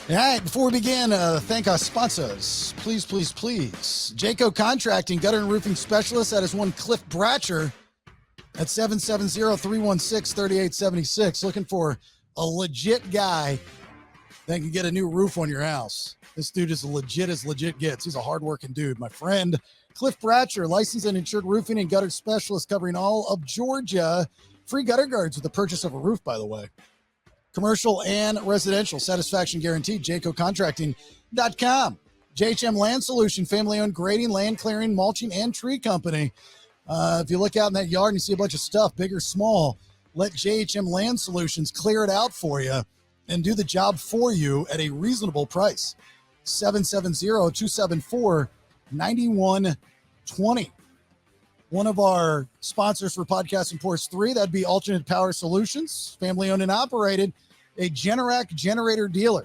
All right, before we begin, thank our sponsors. Please. Jayco Contracting, gutter and roofing specialist. That is one Cliff Bratcher at 770-316-3876. Looking for a legit guy that can get a new roof on your house. This dude is as legit gets. He's a hardworking dude. My friend, Cliff Bratcher, licensed and insured roofing and gutter specialist covering all of Georgia. Free gutter guards with the purchase of a roof, by the way. Commercial and residential satisfaction guaranteed. JaycoContracting.com. JHM Land Solution, family-owned grading, land clearing, mulching, and tree company. If you look out in that yard and you see a bunch of stuff, big or small, let JHM Land Solutions clear it out for you and do the job for you at a reasonable price. 770-274-9120. One of our sponsors for Podcast and Pours 3, that'd be Alternate Power Solutions, family-owned and operated, a Generac generator dealer.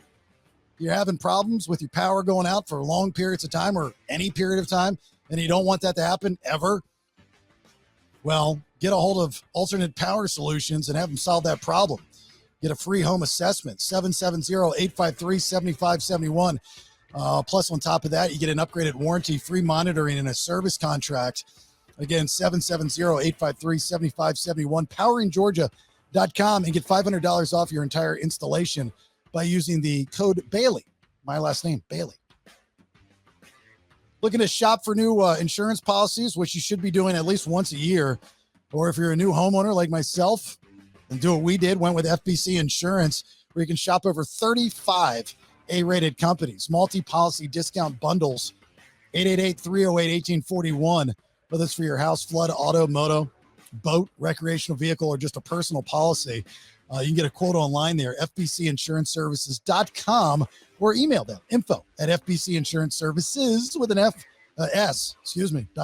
You're having problems with your power going out for long periods of time or any period of time, and you don't want that to happen ever. Well, get a hold of Alternate Power Solutions and have them solve that problem. Get a free home assessment, 770-853-7571. Plus, on top of that, you get an upgraded warranty, free monitoring, and a service contract. Again, 770-853-7571, poweringgeorgia.com, and get $500 off your entire installation by using the code Bailey. My last name, Bailey. Looking to shop for new insurance policies, which you should be doing at least once a year. Or if you're a new homeowner like myself, and do what we did, went with FBC Insurance, where you can shop over 35 A-rated companies, multi-policy discount bundles, 888-308-1841. Whether it's for your house, flood, auto, moto, boat, recreational vehicle, or just a personal policy, you can get a quote online there, fbcinsuranceservices.com, or email them, info@fbcinsuranceservices with an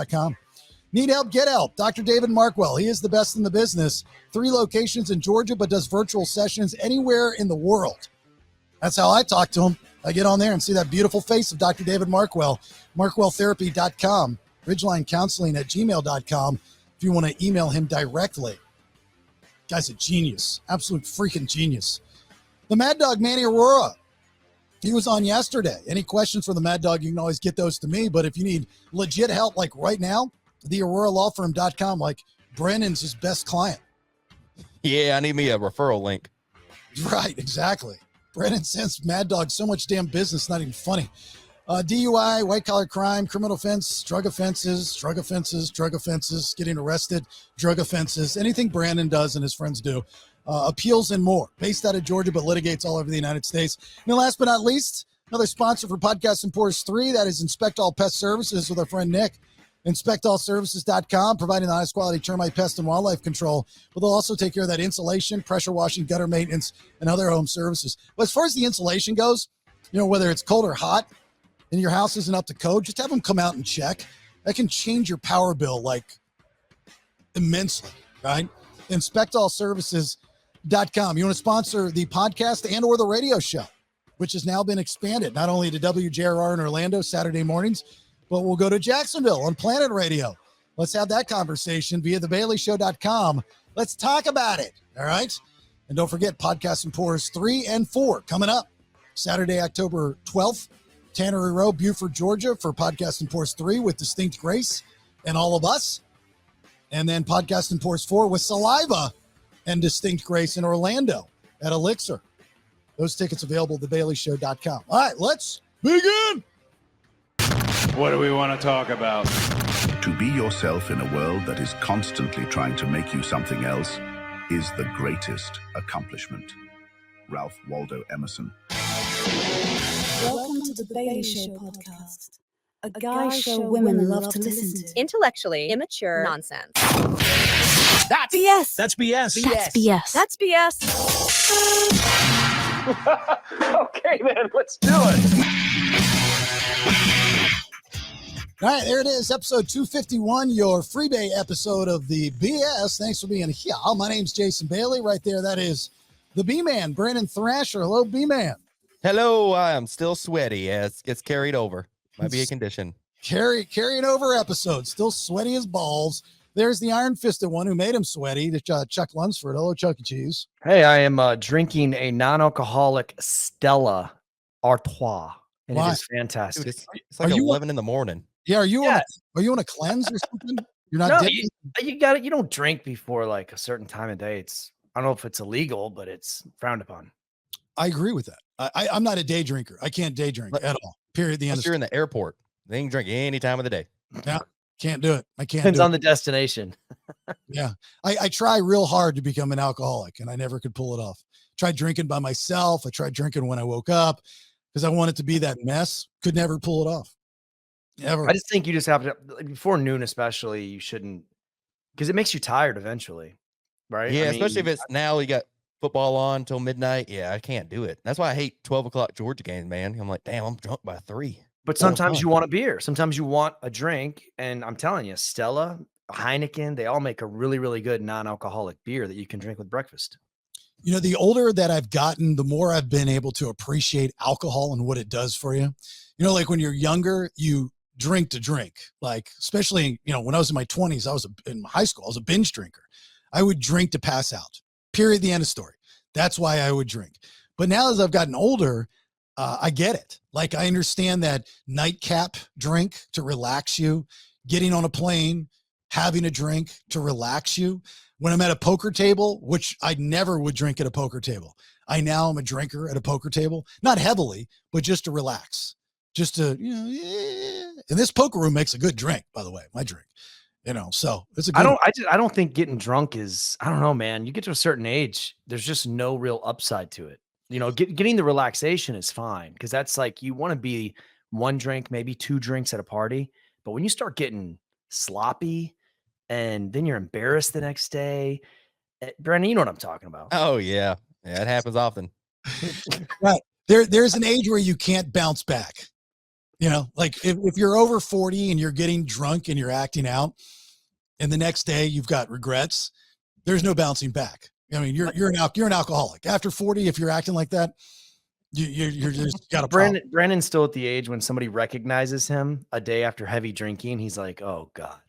.com. Need help? Get help. Dr. David Markwell. He is the best in the business. 3 locations in Georgia, but does virtual sessions anywhere in the world. That's how I talk to him. I get on there and see that beautiful face of Dr. David Markwell, markwelltherapy.com. ridgelinecounseling@gmail.com if you want to email him directly. Guy's a genius, absolute freaking genius. The Mad Dog, Manny Aurora, he was on yesterday. Any questions for the Mad Dog, you can always get those to me. But if you need legit help, like right now, theauroralawfirm.com, like Brandon's his best client. Yeah, I need me a referral link. Right, exactly. Brandon sends Mad Dog so much damn business, not even funny. DUI, white-collar crime, criminal offense, drug offenses, getting arrested, drug offenses, anything Brandon does and his friends do, appeals and more. Based out of Georgia, but litigates all over the United States. And then last but not least, another sponsor for Podcast and Pours 3, that is Inspect All Pest Services with our friend Nick. InspectAllServices.com, providing the highest quality termite, pest, and wildlife control. But they'll also take care of that insulation, pressure washing, gutter maintenance, and other home services. But as far as the insulation goes, whether it's cold or hot, and your house isn't up to code, just have them come out and check. That can change your power bill immensely, right? InspectAllServices.com. You want to sponsor the podcast and or the radio show, which has now been expanded, not only to WJRR in Orlando Saturday mornings, but we'll go to Jacksonville on Planet Radio. Let's have that conversation via thebaileyshow.com. Let's talk about it, all right? And don't forget, Podcast and Pours 3 and 4 coming up Saturday, October 12th. Tannery Row, Beaufort, Georgia for Podcast and Pours 3 with Distinct Grace and all of us. And then Podcast and Pours 4 with Saliva and Distinct Grace in Orlando at Elixir. Those tickets available at thebaileyshow.com. All right, let's begin. What do we want to talk about? To be yourself in a world that is constantly trying to make you something else is the greatest accomplishment. Ralph Waldo Emerson. Welcome to the Bailey Show podcast, a guy show women love to listen to. Intellectually immature nonsense. That's BS. That's BS. That's BS. That's BS. Okay, then, let's do it. All right, there it is, episode 251, your Freebay episode of the BS. Thanks for being here. My name's Jason Bailey. Right there, that is the B-Man, Brandon Thrasher. Hello, B-Man. Hello, I'm still sweaty as it's carried over. Might be a condition. Carrying over episode, still sweaty as balls. There's the iron-fisted one who made him sweaty, Chuck Lunsford. Hello, Chuck E. Cheese. Hey, I am drinking a non-alcoholic Stella Artois, and Why? it is fantastic. Dude, it's like Are you 11 in the morning. Yeah, are you on Yeah. a cleanse or something? You're not No, dipping? you got it. You don't drink before like a certain time of day. I don't know if it's illegal, but it's frowned upon. I agree with that. I'm not a day drinker. I can't day drink at all. Period. The end Unless of you're in the airport. They can drink any time of the day. Yeah, can't do it. I can't Depends do on it. the destination. Yeah. I try real hard to become an alcoholic and I never could pull it off. Tried drinking by myself. I tried drinking when I woke up because I wanted to be that mess. Could never pull it off. Ever. I just think you just have to, like, before noon, especially, you shouldn't, because it makes you tired eventually, right? Yeah, I especially if mean, it's now you got football on till midnight. Yeah, I can't do it. That's why I hate 12 o'clock Georgia games, man. I'm like, damn, I'm drunk by 3. but 4 sometimes o'clock. you want a beer. Sometimes you want a drink. And I'm telling you, Stella, Heineken, they all make a really, really good non-alcoholic beer that you can drink with breakfast. You know, the older that I've gotten, the more I've been able to appreciate alcohol and what it does for you. You know, like when you're younger, you drink to drink, like, especially, you know, when I was in my 20s, in high school, I was a binge drinker. I would drink to pass out, period. The end of story. That's why I would drink. But now as I've gotten older, I get it. Like I understand that nightcap drink to relax you, getting on a plane, having a drink to relax you. When I'm at a poker table, which I never would drink at a poker table, I now am a drinker at a poker table, not heavily, but just to relax, just to, you know, yeah. And this poker room makes a good drink, by the way, my drink, you know, so it's a good I don't think getting drunk is, I don't know, man. You get to a certain age, there's just no real upside to it. You know, getting the relaxation is fine because that's like you want to be one drink, maybe 2 drinks at a party. But when you start getting sloppy and then you're embarrassed the next day, Brandon, you know what I'm talking about. Oh, yeah. Yeah, it happens often. Right. There's an age where you can't bounce back. You know, like if you're over 40 and you're getting drunk and you're acting out and the next day you've got regrets, there's no bouncing back. I mean, you're an alcoholic. After 40, if you're acting like that, you're just got a problem. Brandon's still at the age when somebody recognizes him a day after heavy drinking. He's like, oh God,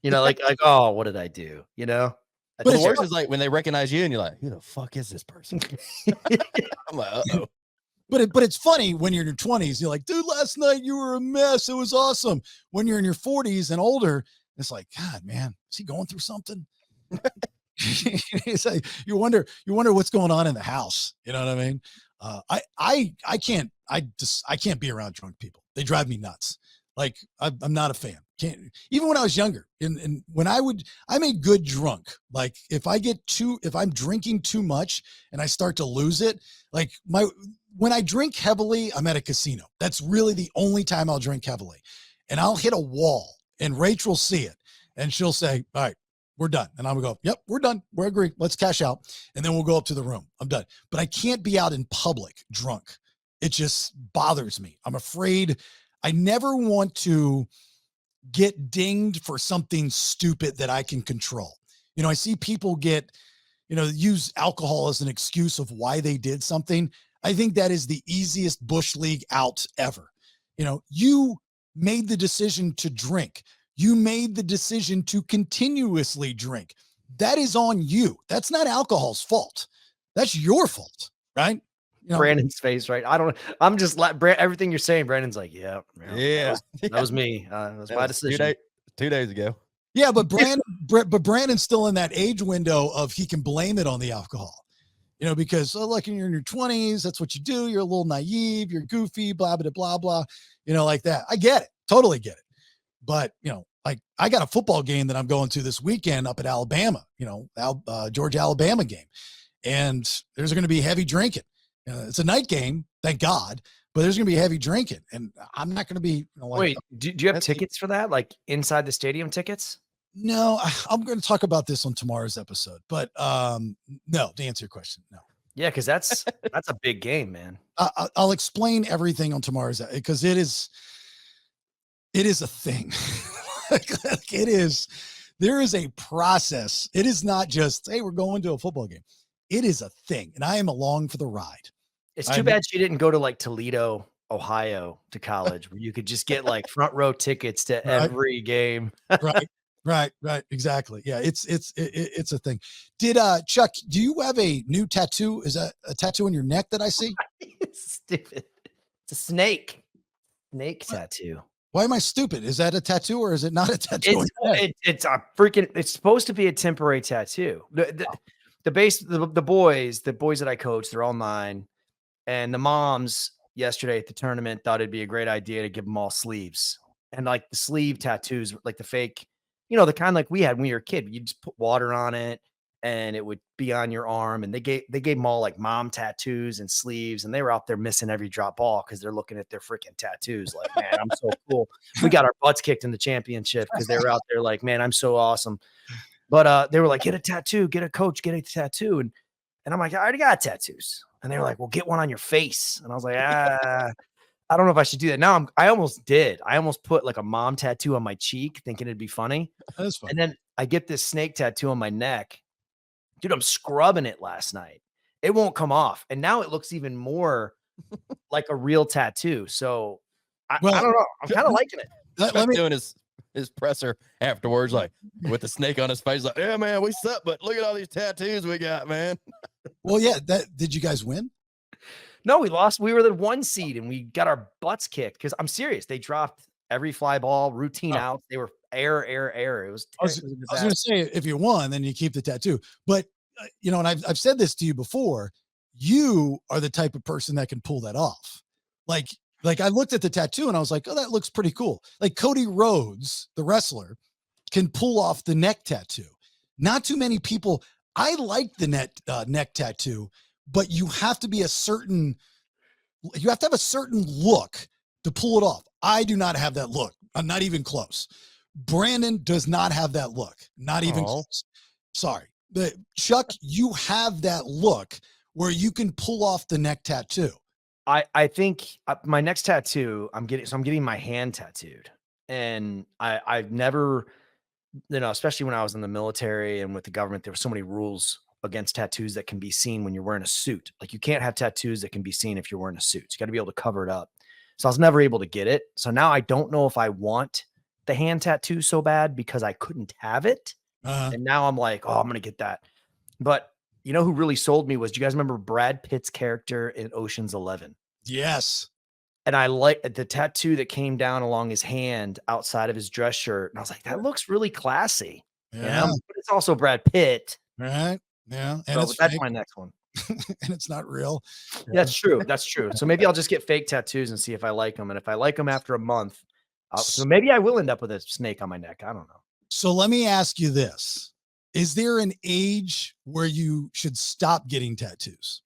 you know, like, oh, what did I do? You know, But the worst is like when they recognize you and you're like, who the fuck is this person? I'm like, uh-oh. But it's funny when you're in your 20s, you're like, dude, last night you were a mess. It was awesome. When you're in your 40s and older, it's like, God, man, is he going through something? It's like, you wonder what's going on in the house. You know what I mean? I can't be around drunk people. They drive me nuts. Like I'm not a fan. Can't, even when I was younger and when I made good drunk. Like if I'm drinking too much and I start to lose it, like when I drink heavily, I'm at a casino. That's really the only time I'll drink heavily. And I'll hit a wall and Rachel will see it and she'll say, all right, we're done. And I'm gonna go, yep, we're done. We agree. Let's cash out. And then we'll go up to the room. I'm done. But I can't be out in public drunk. It just bothers me. I'm afraid. I never want to get dinged for something stupid that I can control. You know, I see people use alcohol as an excuse of why they did something. I think that is the easiest bush league out ever. You know, you made the decision to drink. You made the decision to continuously drink. That is on you. That's not alcohol's fault. That's your fault, right? You know, Brandon's face, right? I'm just like everything you're saying. Brandon's like, yeah. That was me. That was my decision. 2 days ago. Yeah, but Brandon's still in that age window of he can blame it on the alcohol. You know, because look, you're in your 20s, that's what you do. You're a little naive, you're goofy, blah, blah, blah, blah, you know, like that. I get it. Totally get it. But, you know, like I got a football game that I'm going to this weekend up at Alabama, you know, Georgia-Alabama game. And there's going to be heavy drinking. It's a night game, thank God, but there's going to be heavy drinking. And I'm not going to be, you know, like, wait, do you have tickets for that? Like inside the stadium tickets? No, I'm going to talk about this on tomorrow's episode, but no, to answer your question, no. Yeah, because that's a big game, man. I'll explain everything on tomorrow's because it is a thing. It is. There is a process. It is not just, hey, we're going to a football game. It is a thing, and I am along for the ride. It's too bad she didn't go to like Toledo, Ohio to college, where you could just get like front row tickets to every game. Right. Exactly. Yeah. It's a thing. Did Chuck, do you have a new tattoo? Is that a tattoo on your neck that I see? Stupid. It's a snake tattoo. Why am I stupid? Is that a tattoo or is it not a tattoo? It's a freaking. It's supposed to be a temporary tattoo. The boys that I coach, they're all 9, and the moms yesterday at the tournament thought it'd be a great idea to give them all sleeves, and like the sleeve tattoos, like the fake, the kind like we had when we were a kid. You just put water on it, and it would be on your arm. And they gave them all like mom tattoos and sleeves, and they were out there missing every drop ball because they're looking at their freaking tattoos. Like, man, I'm so cool. We got our butts kicked in the championship because they were out there like, man, I'm so awesome. But they were like, get a tattoo, get a coach, get a tattoo. And I'm like, I already got tattoos. And they were like, well, get one on your face. And I was like, I don't know if I should do that. Now I almost did. I almost put like a mom tattoo on my cheek thinking it'd be funny. That's fun. And then I get this snake tattoo on my neck. Dude, I'm scrubbing it last night. It won't come off. And now it looks even more like a real tattoo. So I don't know. I'm kind of liking it. Let me doing his presser afterwards, like with the snake on his face, like, yeah, man, we suck, but look at all these tattoos we got, man. Well, yeah. Did you guys win? No, we lost. We were the 1 seed and we got our butts kicked because I'm serious. They dropped every fly ball, routine out. They were error. It was. I was going to say, if you won, then you keep the tattoo. But and I've said this to you before. You are the type of person that can pull that off. Like I looked at the tattoo and I was like, oh, that looks pretty cool. Like Cody Rhodes, the wrestler, can pull off the neck tattoo. Not too many people. I like the neck tattoo, but you have to have a certain look to pull it off. I do not have that look. I'm not even close. Branden does not have that look. Not even close. Sorry. Chuck, you have that look where you can pull off the neck tattoo. I think my next tattoo, I'm getting my hand tattooed. And I've never, especially when I was in the military and with the government, there were so many rules against tattoos that can be seen when you're wearing a suit. Like you can't have tattoos that can be seen if you're wearing a suit. You got to be able to cover it up. So I was never able to get it. So now I don't know if I want the hand tattoo so bad because I couldn't have it. And now I'm like, oh, I'm going to get that. But you know who really sold me was, do you guys remember Brad Pitt's character in Ocean's 11? Yes. And I like the tattoo that came down along his hand outside of his dress shirt. And I was like, that looks really classy. Yeah. But it's also Brad Pitt. Right. Yeah. And So that's my next one. and it's not real. That's true. That's true. So maybe I'll just get fake tattoos and see if I like them. And if I like them after a month, so maybe I will end up with a snake on my neck. I don't know. So let me ask you this. Is there an age where you should stop getting tattoos?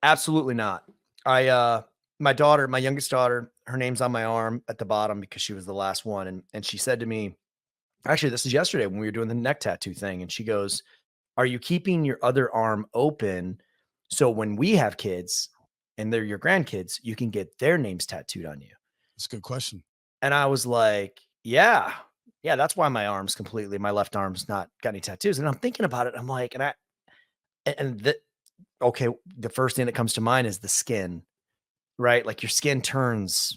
Absolutely not. My youngest daughter, her name's on my arm at the bottom because she was the last one. And she said to me, actually, this is yesterday when we were doing the neck tattoo thing. And she goes, are you keeping your other arm open so when we have kids and they're your grandkids, you can get their names tattooed on you? That's a good question. And I was like, yeah, that's why my left arm's not got any tattoos. And I'm thinking about it. I'm like, the first thing that comes to mind is the skin, right? Like your skin turns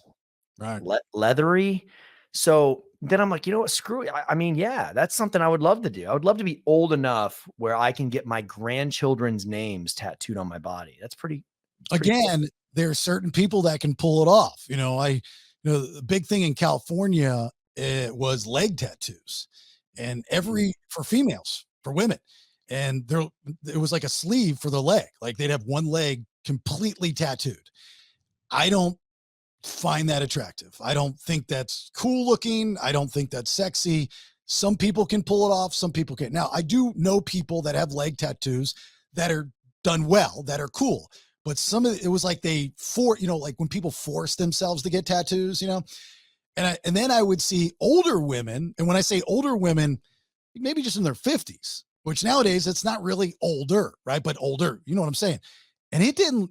leathery. So then I'm like, you know what? Screw it. I mean, yeah, that's something I would love to do. I would love to be old enough where I can get my grandchildren's names tattooed on my body. That's pretty Again, cool. there are certain people that can pull it off. The big thing in California, it was leg tattoos, and for females, for women. And it was like a sleeve for the leg. Like they'd have one leg completely tattooed. I don't find that attractive. I don't think that's cool looking. I don't think that's sexy. Some people can pull it off. Some people can't. Now, I do know people that have leg tattoos that are done well, that are cool. But it was like like when people force themselves to get tattoos, and then I would see older women. And when I say older women, maybe just in their 50s, which nowadays it's not really older, right? But older, you know what I'm saying? And it didn't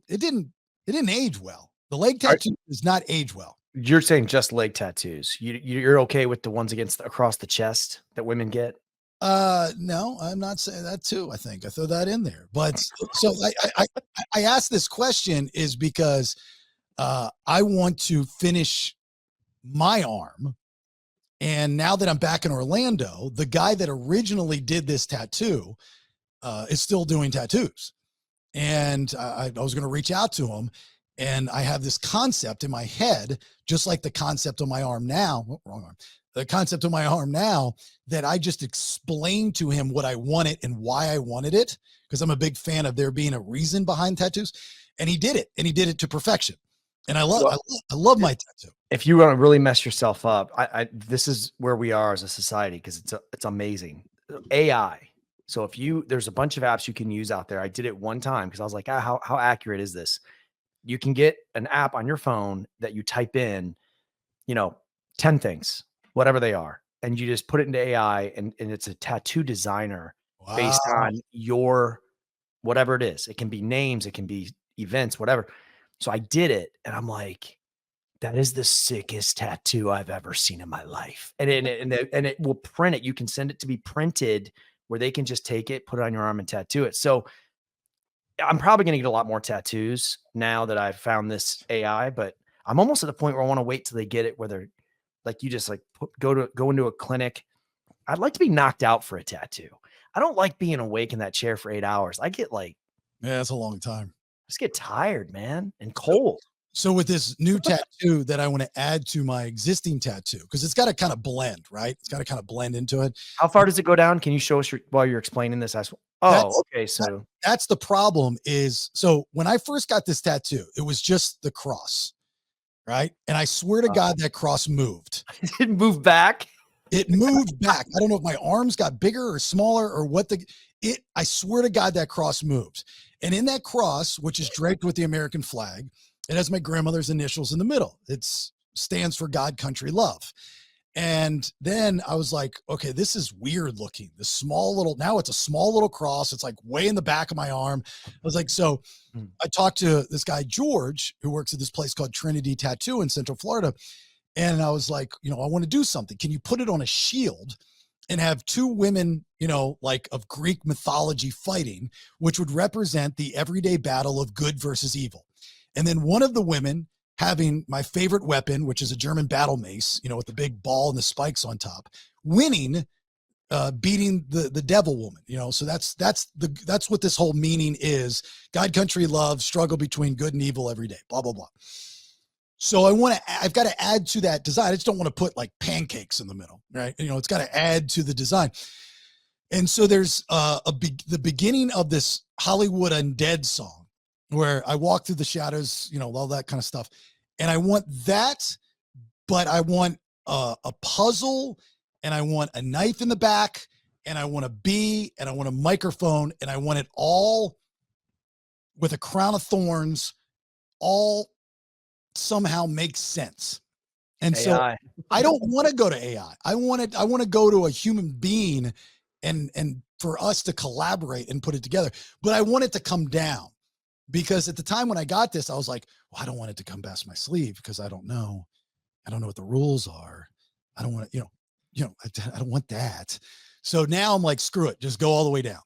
age well. The leg tattoo does not age well. You're saying just leg tattoos. You're okay with the ones across the chest that women get? No, I'm not saying that too. I think I throw that in there. But so I asked this question is because I want to finish my arm. And now that I'm back in Orlando, the guy that originally did this tattoo is still doing tattoos. And I was going to reach out to him. And I have this concept in my head, just like the concept on my arm now, wrong arm, the concept on my arm now, that I just explained to him what I wanted and why I wanted it. Because I'm a big fan of there being a reason behind tattoos. And he did it, and he did it to perfection. And I love my tattoo. If you want to really mess yourself up, this is where we are as a society, because it's amazing. AI. So there's a bunch of apps you can use out there. I did it one time because I was like, how accurate is this? You can get an app on your phone that you type in, 10 things, whatever they are, and you just put it into AI, and it's a tattoo designer based on your whatever it is. It can be names, it can be events, whatever. So I did it, and I'm like, that is the sickest tattoo I've ever seen in my life. And it will print it. You can send it to be printed where they can just take it, put it on your arm, and tattoo it. So I'm probably going to get a lot more tattoos now that I've found this AI, but I'm almost at the point where I want to wait till they get it where they're like, you just like go into a clinic. I'd like to be knocked out for a tattoo. I don't like being awake in that chair for 8 hours. I get like, yeah, that's a long time. I just get tired, man, and cold. So with this new tattoo that I want to add to my existing tattoo, because it's got to kind of blend, right? It's got to kind of blend into it. How far does it go down? Can you show us while you're explaining this? Okay. So that's the problem is, so when I first got this tattoo, it was just the cross, right? And I swear to God, that cross moved. It didn't move back. It moved back. I don't know if my arms got bigger or smaller or what I swear to God, that cross moved. And in that cross, which is draped with the American flag, it has my grandmother's initials in the middle. It stands for God, country, love. And then I was like, okay, this is weird looking. Now it's a small little cross. It's like way in the back of my arm. I was like, so I talked to this guy, George, who works at this place called Trinity Tattoo in Central Florida. And I was like, I want to do something. Can you put it on a shield and have two women, like of Greek mythology fighting, which would represent the everyday battle of good versus evil. And then one of the women having my favorite weapon, which is a German battle mace, with the big ball and the spikes on top, winning, beating the devil woman, so that's what this whole meaning is. God, country, love, struggle between good and evil every day, blah, blah, blah. So I've got to add to that design. I just don't want to put like pancakes in the middle, right? It's got to add to the design. And so there's the beginning of this Hollywood Undead song where I walk through the shadows, all that kind of stuff. And I want that, but I want a puzzle, and I want a knife in the back, and I want a bee, and I want a microphone, and I want it all with a crown of thorns, all somehow makes sense. And AI. So I don't want to go to AI. I want to go to a human being and for us to collaborate and put it together. But I want it to come down, because at the time when I got this, I was like, well, I don't want it to come past my sleeve because I don't know what the rules are. I don't want to, I don't want that. So now I'm like, screw it, just go all the way down.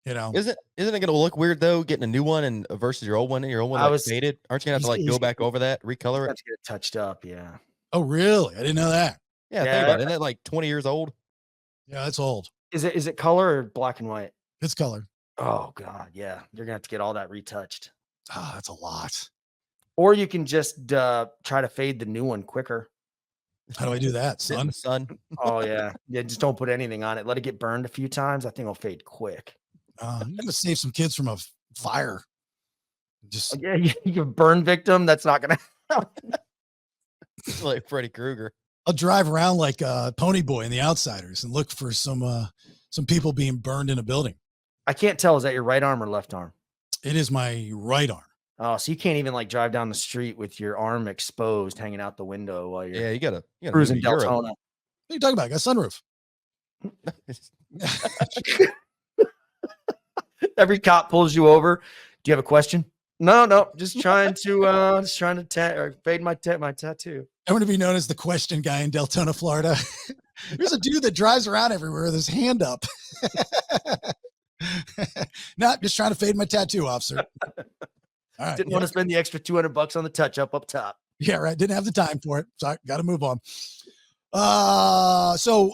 Isn't it going to look weird though, getting a new one and versus your old one? Your old one was faded. Aren't you gonna have to go back over that, recolor it? Have to get it touched up. Yeah. Oh, really? I didn't know that. Yeah. Think about it. Isn't that like 20 years old? Yeah, that's old. Is it color or black and white? It's color. Oh God, yeah. You're gonna have to get all that retouched. Ah, that's a lot. Or you can just try to fade the new one quicker. How do I do that, son? Oh yeah. Yeah, just don't put anything on it. Let it get burned a few times. I think it'll fade quick. You gotta save some kids from a fire. Just you burn victim. That's not gonna happen. Like Freddy Krueger. I'll drive around like Pony Boy in The Outsiders and look for some people being burned in a building. I can't tell. Is that your right arm or left arm? It is my right arm. Oh, so you can't even like drive down the street with your arm exposed, hanging out the window while you're you gotta cruising Deltona. What are you talking about? I got a sunroof. Every cop pulls you over. Do you have a question? No, just trying to fade my tattoo. I want to be known as the question guy in Deltona, Florida. There's a dude that drives around everywhere with his hand up. Not just trying to fade my tattoo, officer. All right, Didn't want to spend the extra $200 on the touch up top. Yeah, right. Didn't have the time for it. Sorry, got to move on. So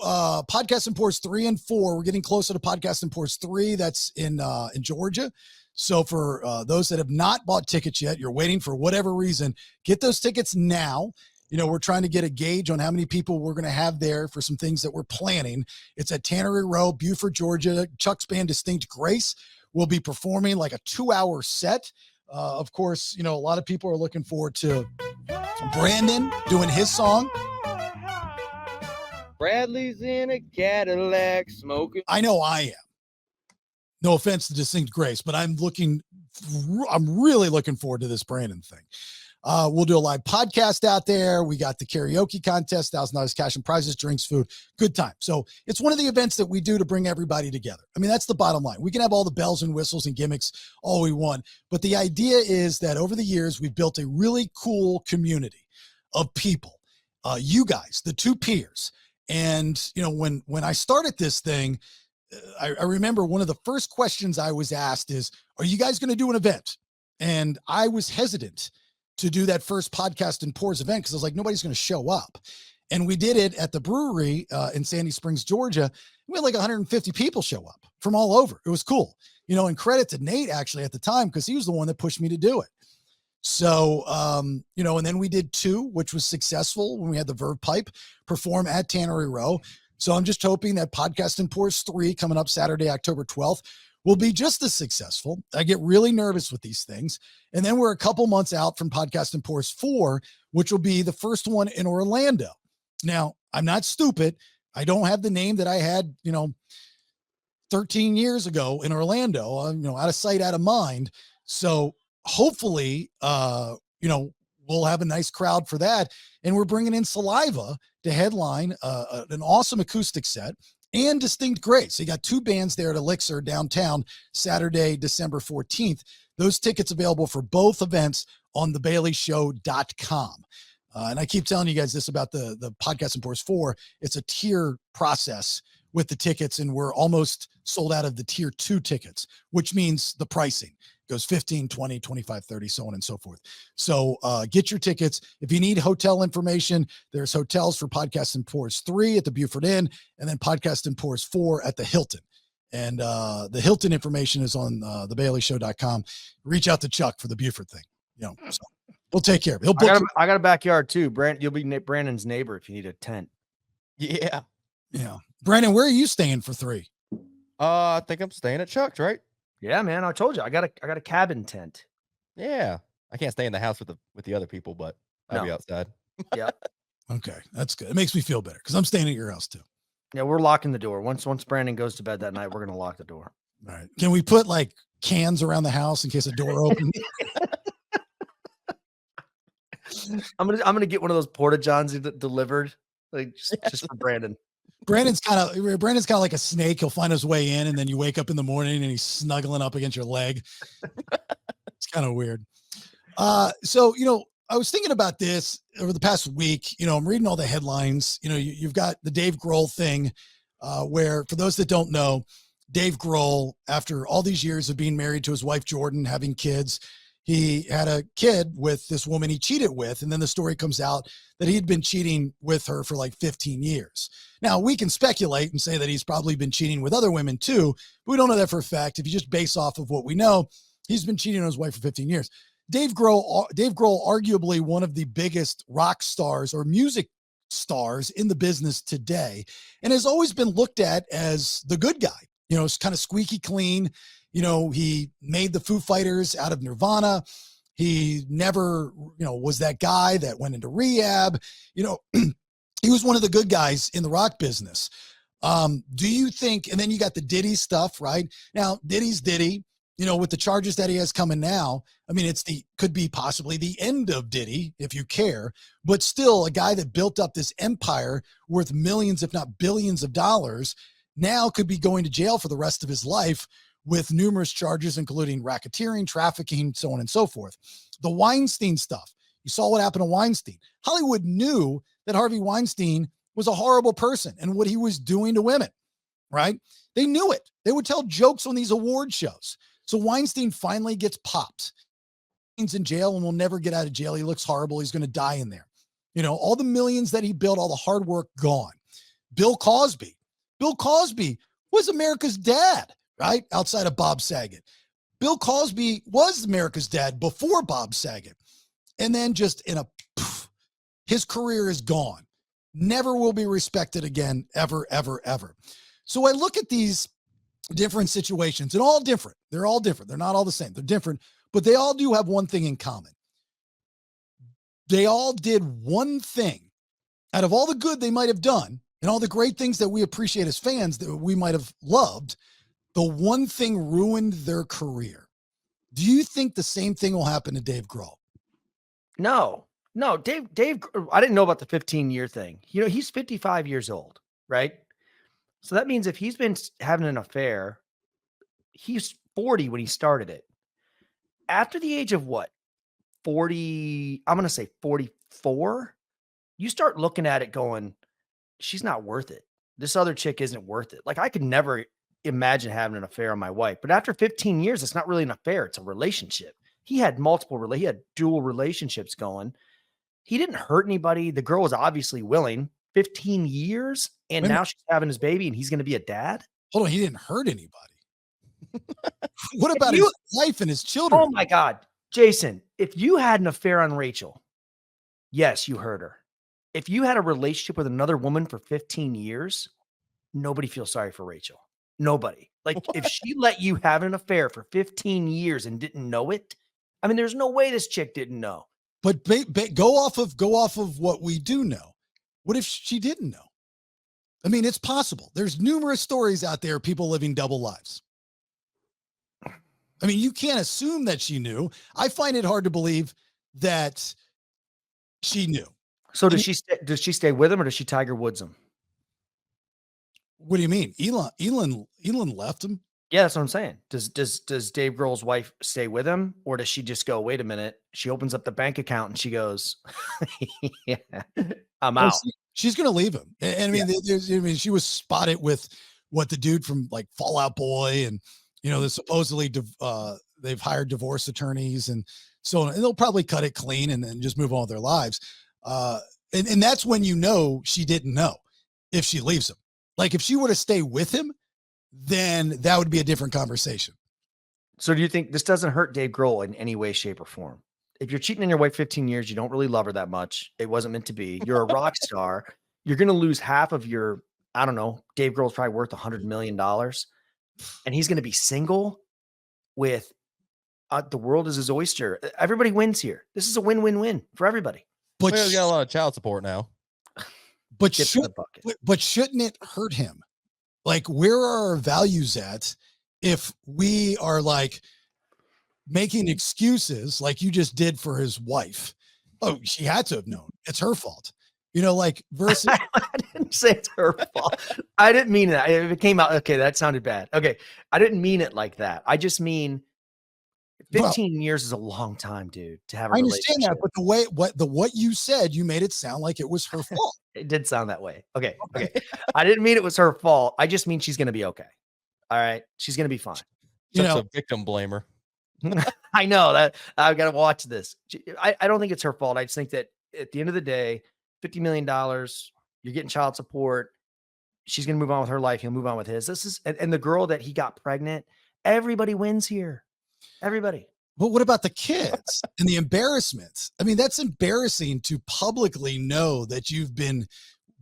Podcast Imports 3 and 4. We're getting closer to Podcast Imports 3. That's in Georgia. So for those that have not bought tickets yet, you're waiting for whatever reason, get those tickets now. You know, we're trying to get a gauge on how many people we're going to have there for some things that we're planning. It's at Tannery Row, Beaufort, Georgia. Chuck's band Distinct Grace will be performing like a 2-hour set. Of course, you know, a lot of people are looking forward to Branden doing his song. Bradley's in a Cadillac smoking. I know I am. No offense to Distinct Grace, but I'm really looking forward to this Branden thing. We'll do a live podcast out there. We got the karaoke contest, $1,000 cash and prizes, drinks, food, good time. So it's one of the events that we do to bring everybody together. I mean, that's the bottom line. We can have all the bells and whistles and gimmicks all we want, but the idea is that over the years, we've built a really cool community of people, you guys, the two peers. And, you know, when I started this thing, I remember one of the first questions I was asked is, are you guys going to do an event? And I was hesitant to do that first Podcast and Pours event because I was like, nobody's going to show up. And we did it at the brewery in Sandy Springs, Georgia. We had like 150 people show up from all over. It was cool. You know, and credit to Nate actually at the time because he was the one that pushed me to do it. So, you know, and then we did 2, which was successful when we had the Verve Pipe perform at Tannery Row. So I'm just hoping that Podcast and Pours 3 coming up Saturday, October 12th will be just as successful. I get really nervous with these things. And then we're a couple months out from Podcast and Pours 4, which will be the first one in Orlando. Now, I'm not stupid. I don't have the name that I had, you know, 13 years ago in Orlando, you know, out of sight, out of mind. So hopefully, you know, we'll have a nice crowd for that. And we're bringing in Saliva to headline an awesome acoustic set and Distinct Grace. So you got 2 bands there at Elixir downtown Saturday, December 14th. Those tickets available for both events on thebaileyshow.com. And I keep telling you guys this about the Podcast and Pours 4. It's a tier process with the tickets, and we're almost sold out of the tier 2 tickets, which means the pricing goes 15, 20, 25, 30, so on and so forth. So get your tickets. If you need hotel information, there's hotels for Podcast and Pours 3 at the Beaufort Inn, and then Podcast and Pours 4 at the Hilton. And the Hilton information is on thebaileyshow.com. Reach out to Chuck for the Beaufort thing. You know, so we'll take care of it. He'll book I got a backyard too. You'll be Brandon's neighbor if you need a tent. Yeah. Yeah. Brandon, where are you staying for 3? I think I'm staying at Chuck's, right? Yeah, man. I told you I got a cabin tent. Yeah. I can't stay in the house with the other people, but I'll be outside. Yeah. Okay. That's good. It makes me feel better because I'm staying at your house too. Yeah, we're locking the door. Once Brandon goes to bed that night, we're gonna lock the door. All right. Can we put like cans around the house in case a door opens? I'm gonna get one of those porta johns delivered, like just for Brandon. Brandon's kind of like a snake. He'll find his way in, and then you wake up in the morning and he's snuggling up against your leg. It's kind of weird. So, you know, I was thinking about this over the past week. You know, I'm reading all the headlines. You know, you've got the Dave Grohl thing, where for those that don't know, Dave Grohl, after all these years of being married to his wife, Jordan, having kids, he had a kid with this woman he cheated with. And then the story comes out that he'd been cheating with her for like 15 years. Now, we can speculate and say that he's probably been cheating with other women too, but we don't know that for a fact. If you just base off of what we know, he's been cheating on his wife for 15 years. Dave Grohl, arguably one of the biggest rock stars or music stars in the business today, and has always been looked at as the good guy. You know, it's kind of squeaky clean. You know, he made the Foo Fighters out of Nirvana. He never, you know, was that guy that went into rehab. You know, he was one of the good guys in the rock business. Do you think, and then you got the Diddy stuff, right? Now, Diddy's Diddy, you know, with the charges that he has coming now, I mean, could be possibly the end of Diddy if you care, but still a guy that built up this empire worth millions, if not billions of dollars, now could be going to jail for the rest of his life with numerous charges, including racketeering, trafficking, so on and so forth. The Weinstein stuff. You saw what happened to Weinstein. Hollywood knew that Harvey Weinstein was a horrible person and what he was doing to women, right? They knew it. They would tell jokes on these award shows. So Weinstein finally gets popped. He's in jail and will never get out of jail. He looks horrible. He's going to die in there. You know, all the millions that he built, all the hard work gone. Bill Cosby was America's dad, right? Outside of Bob Saget. Bill Cosby was America's dad before Bob Saget. And then just his career is gone. Never will be respected again, ever, ever, ever. So I look at these different situations and all different. They're all different. They're not all the same. They're different, but they all do have one thing in common. They all did one thing out of all the good they might have done and all the great things that we appreciate as fans that we might have loved. The one thing ruined their career. Do you think the same thing will happen to Dave Grohl? No, Dave, I didn't know about the 15-year thing. You know, he's 55 years old, right? So that means if he's been having an affair, he's 40 when he started it. After the age of what? 40, I'm going to say 44. You start looking at it going, she's not worth it. This other chick isn't worth it. Like, I could never imagine having an affair on my wife, but after 15 years, it's not really an affair. It's a relationship. He had he had dual relationships going. He didn't hurt anybody. The girl was obviously willing. 15 years. And now she's having his baby and he's going to be a dad. Hold on. He didn't hurt anybody. What about his wife and his children? Oh my God. Jason, if you had an affair on Rachel, yes, you hurt her. If you had a relationship with another woman for 15 years, nobody feels sorry for Rachel. Nobody. Like, if she let you have an affair for 15 years and didn't know it, I mean, there's no way this chick didn't know. But go off of what we do know. What if she didn't know? I mean, it's possible. There's numerous stories out there, people living double lives. I mean, you can't assume that she knew. I find it hard to believe that she knew. So does she stay with him or does she Tiger Woods him? What do you mean? Elon left him? Yeah, that's what I'm saying. Does Dave Grohl's wife stay with him, or does she just go, wait a minute? She opens up the bank account and she goes, yeah, I'm out. She's going to leave him. And I mean, she was spotted with the dude from like Fall Out Boy, and they're supposedly they've hired divorce attorneys and so on. And they'll probably cut it clean and then just move on with their lives. And that's when she didn't know if she leaves him. Like, if she were to stay with him, then that would be a different conversation. So do you think this doesn't hurt Dave Grohl in any way, shape, or form? If you're cheating on your wife 15 years, you don't really love her that much. It wasn't meant to be. You're a rock star. You're going to lose half of your, I don't know, Dave Grohl's probably worth $100 million. And he's going to be single with the world is his oyster. Everybody wins here. This is a win-win-win for everybody. But he's got a lot of child support now. But shouldn't it hurt him? Like, where are our values at if we are like making excuses like you just did for his wife? Oh, she had to have known. It's her fault. Like versus. I didn't say it's her fault. I didn't mean that. If it came out, okay, that sounded bad. Okay. I didn't mean it like that. I just mean 15 years is a long time, dude, to have a relationship. I understand that, but the way what you said, you made it sound like it was her fault. It did sound that way. Okay. I didn't mean it was her fault. I just mean she's going to be okay. All right. She's going to be fine. That's a victim blamer. I know that I've got to watch this. I don't think it's her fault. I just think that at the end of the day, $50 million, you're getting child support. She's going to move on with her life. He'll move on with his. And the girl that he got pregnant, everybody wins here. Everybody. But what about the kids and the embarrassments? I mean, that's embarrassing to publicly know that you've been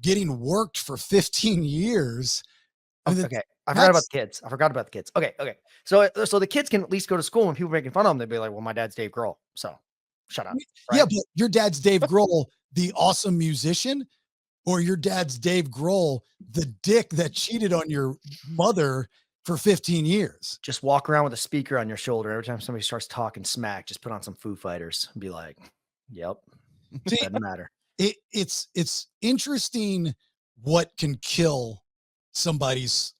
getting worked for 15 years. Okay. I forgot about the kids. Okay. So the kids can at least go to school and people making fun of them. They'd be like, well, my dad's Dave Grohl. So shut up. Right? Yeah, but your dad's Dave Grohl, the awesome musician, or your dad's Dave Grohl, the dick that cheated on your mother for 15 years. Just walk around with a speaker on your shoulder. Every time somebody starts talking smack, just put on some Foo Fighters and be like, yep. Doesn't matter. It's interesting what can kill somebody's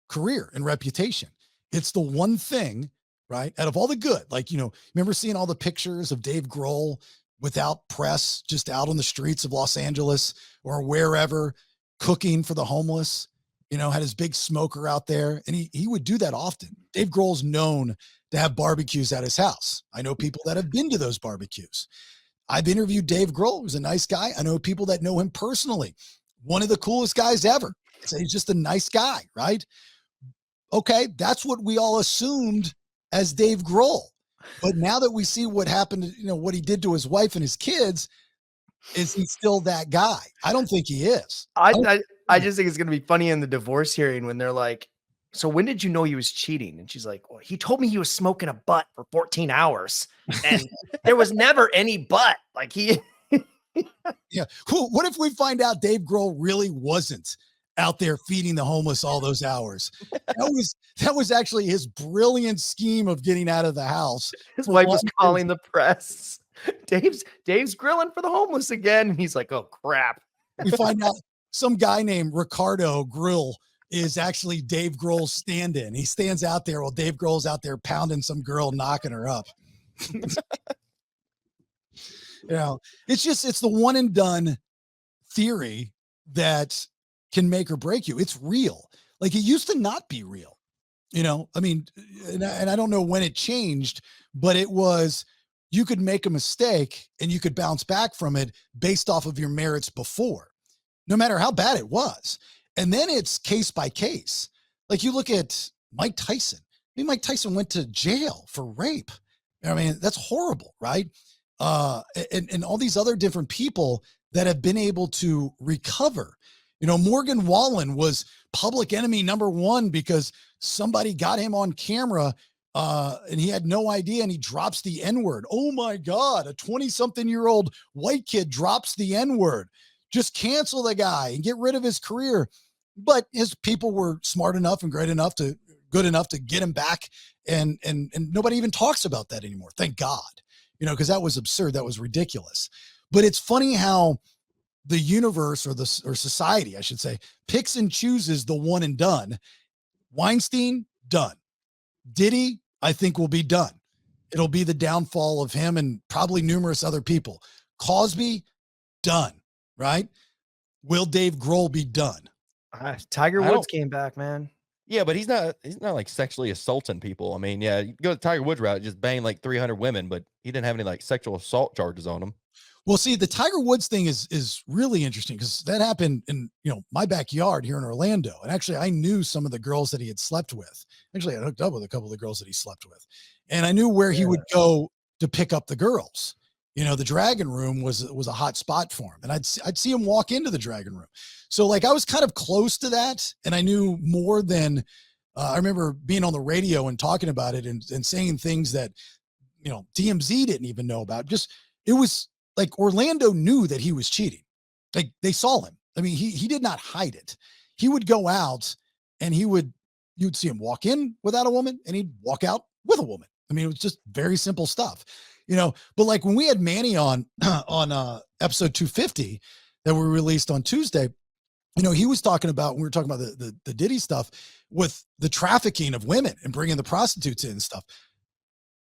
career and reputation. It's the one thing, right? Out of all the good, like, remember seeing all the pictures of Dave Grohl without press, just out on the streets of Los Angeles or wherever, cooking for the homeless, had his big smoker out there, and he would do that often. Dave Grohl's known to have barbecues at his house. I know people that have been to those barbecues. I've interviewed Dave Grohl, who's a nice guy. I know people that know him personally. One of the coolest guys ever. So he's just a nice guy, right? Okay, that's what we all assumed as Dave Grohl. But now that we see what happened, what he did to his wife and his kids, is he still that guy? I don't think he is. I just think it's going to be funny in the divorce hearing when they're like, so when did you know he was cheating? And she's like, well, he told me he was smoking a butt for 14 hours and there was never any butt. Like he. Yeah. What if we find out Dave Grohl really wasn't out there feeding the homeless all those hours? That was actually his brilliant scheme of getting out of the house. His wife was calling the press. Dave's grilling for the homeless again. And he's like, oh crap. We find out some guy named Ricardo Grill is actually Dave Grohl's stand-in. He stands out there while Dave Grohl's out there pounding some girl, knocking her up. It's the one and done theory that can make or break you. It's real. Like, it used to not be real, I mean, and I don't know when it changed, but it was, you could make a mistake and you could bounce back from it based off of your merits before, no matter how bad it was. And then it's case by case. Like, you look at Mike Tyson. I mean, Mike Tyson went to jail for rape. I mean, that's horrible, right? And all these other different people that have been able to recover. Morgan Wallen was public enemy number one because somebody got him on camera and he had no idea, and he drops the N-word. Oh my God, a 20-something-year-old white kid drops the N-word. Just cancel the guy and get rid of his career. But his people were smart enough and good enough to get him back. And nobody even talks about that anymore. Thank God, because that was absurd. That was ridiculous. But it's funny how the universe or society, I should say, picks and chooses the one and done. Weinstein, done. Diddy, I think, will be done. It'll be the downfall of him and probably numerous other people. Cosby, done. Right? Will Dave Grohl be done? Tiger Woods came back, man. Yeah, but he's not like sexually assaulting people. I mean, yeah, you go the Tiger Woods route, just bang like 300 women, but he didn't have any like sexual assault charges on him. Well, see, the Tiger Woods thing is really interesting because that happened in, my backyard here in Orlando. And actually, I knew some of the girls that he had slept with. Actually, I hooked up with a couple of the girls that he slept with. And I knew where he would go to pick up the girls. The Dragon Room was a hot spot for him. And I'd see him walk into the Dragon Room. So like, I was kind of close to that. And I knew more than, I remember being on the radio and talking about it and saying things that, DMZ didn't even know about. It was like Orlando knew that he was cheating. Like, they saw him. I mean, he did not hide it. He would go out and you'd see him walk in without a woman and he'd walk out with a woman. I mean, it was just very simple stuff. But like when we had Manny on episode 250 that we released on Tuesday, he was talking about, we were talking about the Diddy stuff with the trafficking of women and bringing the prostitutes in and stuff.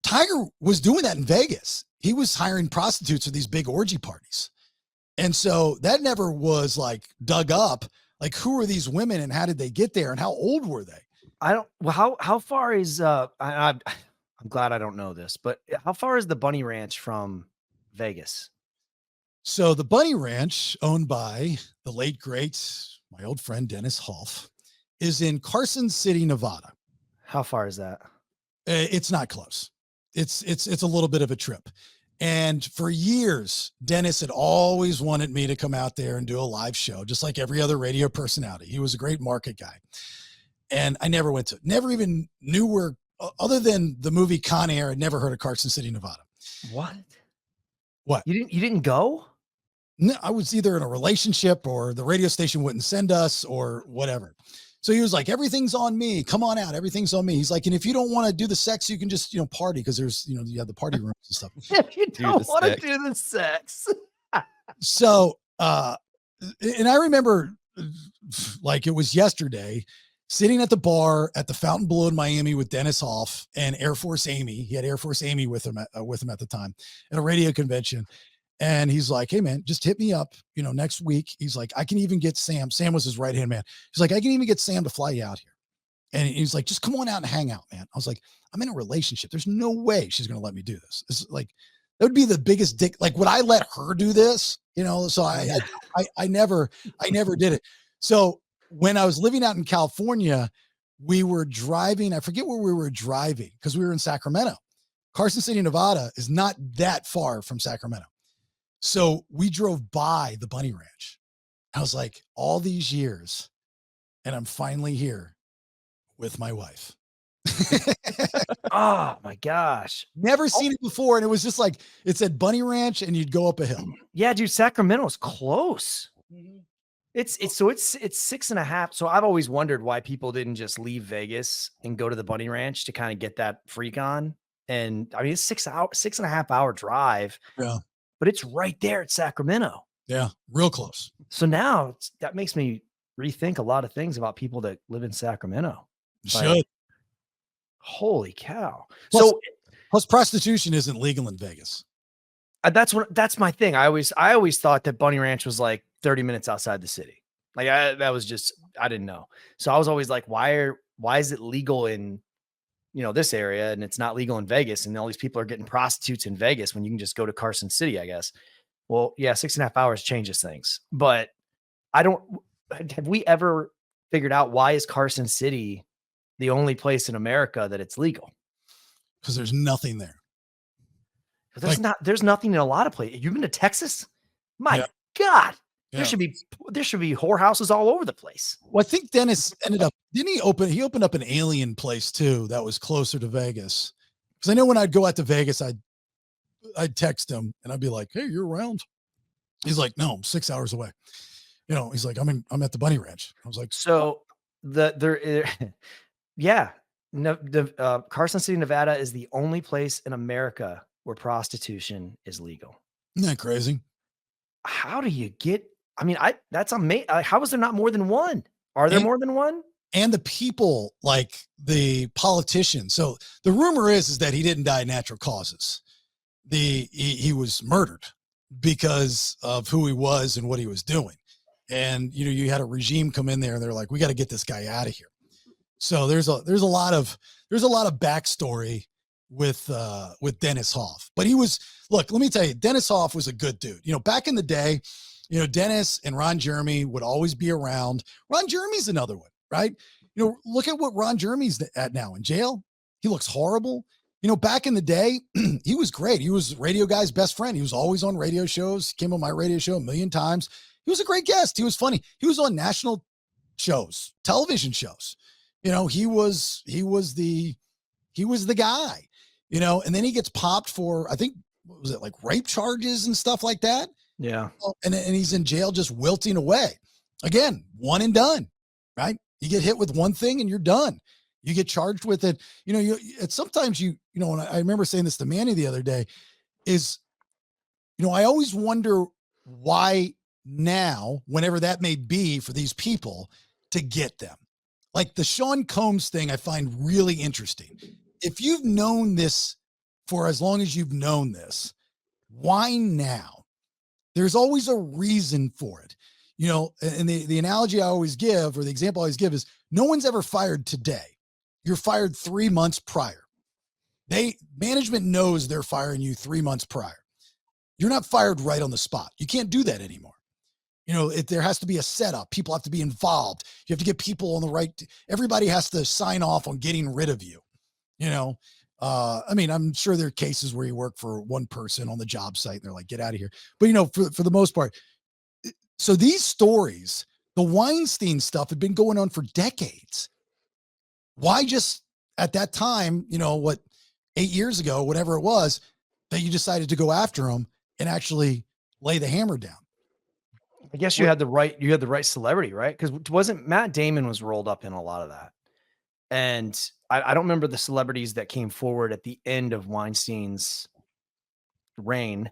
Tiger was doing that in Vegas. He was hiring prostitutes for these big orgy parties. And so that never was like dug up. Like, who are these women and how did they get there and how old were they? How far is, I'm glad I don't know this, but how far is the Bunny Ranch from Vegas? So the Bunny Ranch, owned by the late, great, my old friend, Dennis Hoff, is in Carson City, Nevada. How far is that? It's not close. It's a little bit of a trip. And for years, Dennis had always wanted me to come out there and do a live show, just like every other radio personality. He was a great market guy. And I never went to it. Never even knew where, other than the movie Con Air, I'd never heard of Carson City, Nevada. What? You didn't go? No, I was either in a relationship or the radio station wouldn't send us or whatever. So he was like, everything's on me. Come on out. Everything's on me. He's like, and if you don't want to do the sex, you can just, party. Cause there's, you have the party rooms and stuff. If you don't want to do the sex. So, and I remember like it was yesterday, sitting at the bar at the Fontainebleau in Miami with Dennis Hoff and Air Force Amy. He had Air Force Amy with him at the time at a radio convention. And he's like, hey man, just hit me up, next week. He's like, I can even get Sam. Sam was his right-hand man. He's like, I can even get Sam to fly you out here. And he's like, just come on out and hang out, man. I was like, I'm in a relationship. There's no way she's going to let me do this. It's like, that would be the biggest dick. Like, would I let her do this? So I never did it. So when I was living out in California, we were driving. I forget where we were driving because we were in Sacramento. Carson City, Nevada is not that far from Sacramento. So we drove by the bunny ranch. I was like, all these years, and I'm finally here with my wife. Oh my gosh. Never seen it before. And it was just like, it said bunny ranch and you'd go up a hill. Yeah, dude, Sacramento's close. It's 6.5. So I've always wondered why people didn't just leave Vegas and go to the bunny ranch to kind of get that freak on. And I mean, it's 6.5 hour drive. Yeah. But it's right there at Sacramento. Yeah. Real close. So now that makes me rethink a lot of things about people that live in Sacramento. Should. Holy cow. Plus prostitution isn't legal in Vegas. That's my thing. I always thought that Bunny Ranch was like 30 minutes outside the city. Like I didn't know. So I was always like, why is it legal in, this area and it's not legal in Vegas? And all these people are getting prostitutes in Vegas when you can just go to Carson City, I guess. Well, yeah, 6.5 hours changes things, but have we ever figured out why is Carson City the only place in America that it's legal? Because there's nothing there. There's nothing in a lot of places. You've been to Texas? My God. Yeah. There should be whorehouses all over the place. Well, I think Dennis he opened up an alien place too that was closer to Vegas. Because I know when I'd go out to Vegas, I'd text him and I'd be like, "Hey, you're around?" He's like, "No, I'm 6 hours away." He's like, I'm at the bunny ranch. I was like, so Carson City, Nevada is the only place in America where prostitution is legal. Isn't that crazy? How do you get? I mean, that's amazing. How is there not more than one? Are there more than one? And the people, like the politicians. So the rumor is that he didn't die of natural causes. He was murdered because of who he was and what he was doing. And you had a regime come in there and they're like, we got to get this guy out of here. So there's a lot of backstory with Dennis Hoff. But let me tell you, Dennis Hoff was a good dude. Back in the day, Dennis and Ron Jeremy would always be around. Ron Jeremy's another one, right? Look at what Ron Jeremy's at now in jail. He looks horrible. Back in the day, he was great. He was Radio Guy's best friend. He was always on radio shows. He came on my radio show a million times. He was a great guest. He was funny. He was on national shows, television shows. He was the guy, and then he gets popped for, I think, what was it, like rape charges and stuff like that? Yeah. And he's in jail just wilting away. Again, one and done, right? You get hit with one thing and you're done. You get charged with it. Sometimes and I remember saying this to Manny the other day is, I always wonder why now, whenever that may be for these people to get them. Like the Sean Combs thing, I find really interesting. If you've known this for as long as you've known this, why now? There's always a reason for it. And the analogy I always give, or the example I always give is, no one's ever fired today. You're fired 3 months prior. Management knows they're firing you 3 months prior. You're not fired right on the spot. You can't do that anymore. There has to be a setup. People have to be involved. You have to get people on the right. Everybody has to sign off on getting rid of you. I'm sure there are cases where you work for one person on the job site and they're like, get out of here. But, for the most part, so these stories, the Weinstein stuff had been going on for decades. Why just at that time, 8 years ago, whatever it was, that you decided to go after him and actually lay the hammer down? I guess you had the right celebrity, right? Because wasn't Matt Damon was rolled up in a lot of that. And I don't remember the celebrities that came forward at the end of Weinstein's reign,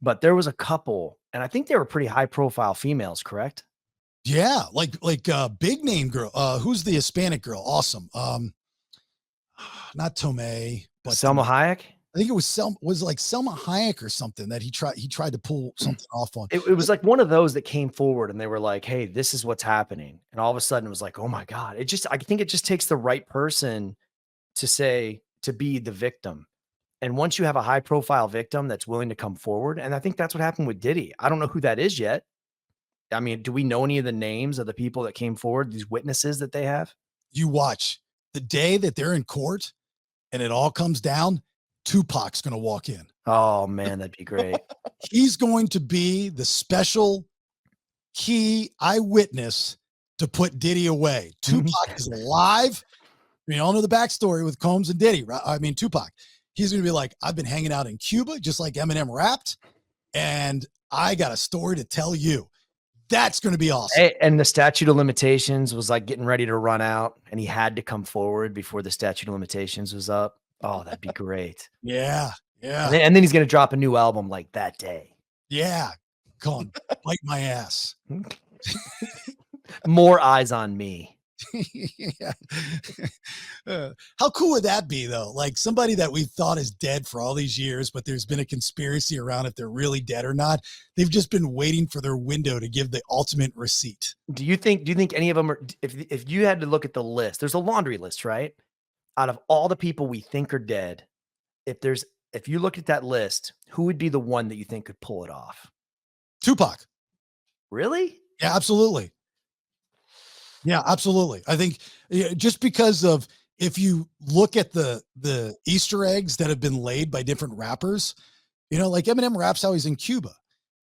but there was a couple, and I think they were pretty high profile females, correct? Yeah. Like big name girl. Who's the Hispanic girl? Awesome. Not Tomei, but Selma Hayek. I think it was Selma Hayek or something that he tried to pull something off on. It was like one of those that came forward and they were like, hey, this is what's happening. And all of a sudden it was like, oh my God, I think it just takes the right person to be the victim. And once you have a high profile victim that's willing to come forward, and I think that's what happened with Diddy. I don't know who that is yet. I mean, do we know any of the names of the people that came forward, these witnesses that they have? You watch. the day that they're in court and it all comes down, Tupac's going to walk in. Oh man, that'd be great. He's going to be the special key eyewitness to put Diddy away. Tupac is alive. We all know the backstory with Combs and Diddy, right? I mean, Tupac. He's going to be like, I've been hanging out in Cuba, just like Eminem rapped, and I got a story to tell you. That's going to be awesome. Hey, and the statute of limitations was like getting ready to run out, and he had to come forward before the statute of limitations was up. Oh, that'd be great. Yeah. And then he's going to drop a new album like that day. Yeah. Come on, bite my ass. More eyes on me. Yeah. How cool would that be, though? Like somebody that we thought is dead for all these years, but there's been a conspiracy around if they're really dead or not. They've just been waiting for their window to give the ultimate receipt. Do you think any of them are, if you had to look at the list, there's a laundry list, right? Out of all the people we think are dead, if you look at that list, who would be the one that you think could pull it off? Tupac. Really? Yeah, absolutely. Yeah, absolutely. I think just because of, if you look at the Easter eggs that have been laid by different rappers, like Eminem raps how he's in Cuba,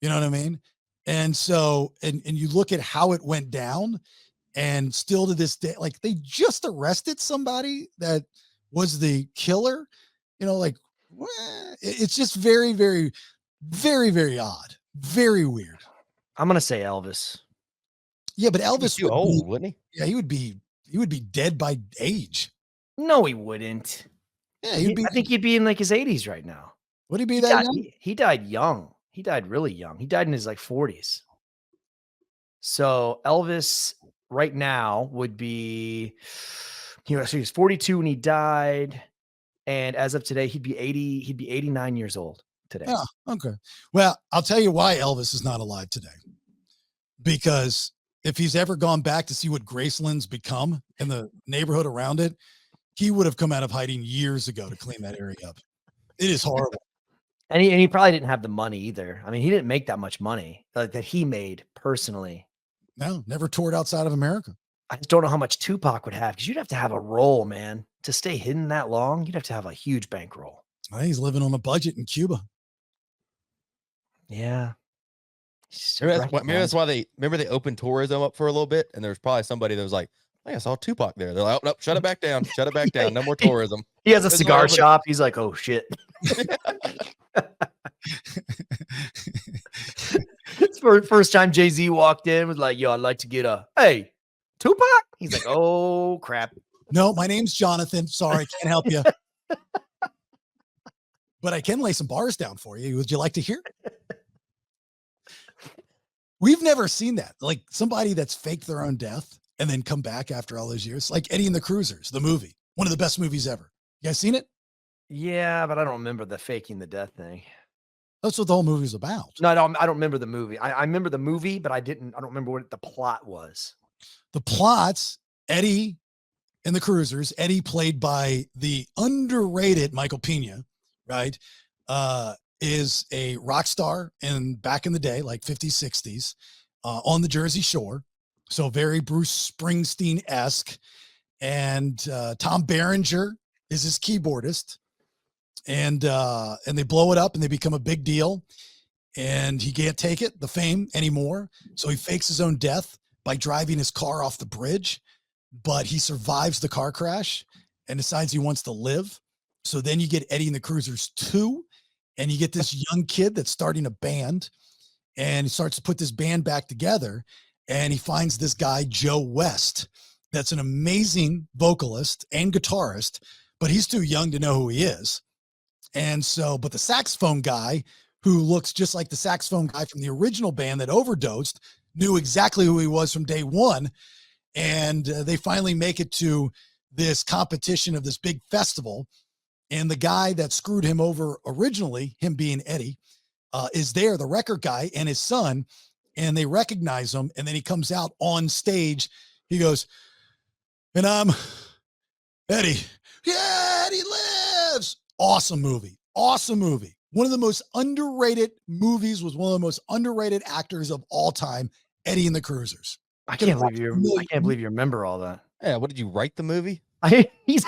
you know what I mean? And so, and you look at how it went down, and still to this day, like they just arrested somebody that was the killer, it's just very, very, very, very odd. Very weird. I'm going to say Elvis. Yeah, but Elvis too old, wouldn't he? Yeah, he would be dead by age. No, he wouldn't. Yeah, I think he'd be in like his 80s right now. Would he be that young? He died young. He died really young. He died in his like 40s. So Elvis right now would be, so he was 42 when he died. And as of today, he'd be 89 years old today. Yeah, okay. Well, I'll tell you why Elvis is not alive today. Because if he's ever gone back to see what Graceland's become in the neighborhood around it, he would have come out of hiding years ago to clean that area up. It is horrible. And he probably didn't have the money either. I mean, he didn't make that much money that he made personally. No, never toured outside of America. I just don't know how much Tupac would have, because you'd have to have a roll, man. To stay hidden that long, you'd have to have a huge bankroll. I think he's living on a budget in Cuba. Yeah. Maybe that's why they opened tourism up for a little bit, and there's probably somebody that was like, hey, I saw Tupac there. They're like, oh, nope, shut it back down. Shut it back down. No more tourism. He has a cigar shop. He's like, oh, shit. It's for first time Jay-Z walked in, was like, yo, I'd like to get hey, Tupac? He's like, oh, crap. No, my name's Jonathan. Sorry, can't help you. But I can lay some bars down for you. Would you like to hear? We've never seen that. Like somebody that's faked their own death and then come back after all those years. Like Eddie and the Cruisers, the movie. One of the best movies ever. You guys seen it? Yeah, but I don't remember the faking the death thing. That's what the whole movie's about. No, I don't remember the movie. I remember the movie, but I don't remember what the plot was. The plot's Eddie and the Cruisers. Eddie, played by the underrated Michael Pena, right? Is a rock star back in the day, like 50s, 60s, on the Jersey Shore. So very Bruce Springsteen-esque. And Tom Berenger is his keyboardist. And they blow it up and they become a big deal. And he can't take it, the fame, anymore. So he fakes his own death by driving his car off the bridge. But he survives the car crash and decides he wants to live. So then you get Eddie and the Cruisers 2. And you get this young kid that's starting a band, and he starts to put this band back together. And he finds this guy, Joe West, that's an amazing vocalist and guitarist, but he's too young to know who he is. And so, but the saxophone guy, who looks just like the saxophone guy from the original band that overdosed, knew exactly who he was from day one. And they finally make it to this competition of this big festival. And the guy that screwed him over originally, him being Eddie, is there, the record guy and his son, and they recognize him. And then he comes out on stage. He goes, and I'm Eddie. Yeah, Eddie lives. Awesome movie. Awesome movie. One of the most underrated movies, was one of the most underrated actors of all time, Eddie and the Cruisers. I can't believe you remember all that. Yeah, what did you write the movie? He's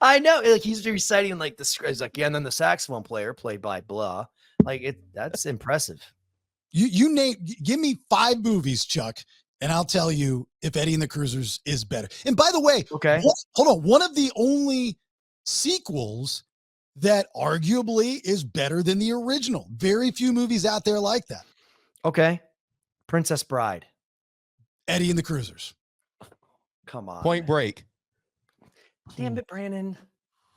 I know, like he's reciting like the script. He's like, yeah, and then the saxophone player played by blah. Like that's impressive. Give me 5 movies, Chuck, and I'll tell you if Eddie and the Cruisers is better. And by the way, Okay. hold on. One of the only sequels that arguably is better than the original. Very few movies out there like that. Okay. Princess Bride. Eddie and the Cruisers. Come on. Point Break. Damn it, Brandon.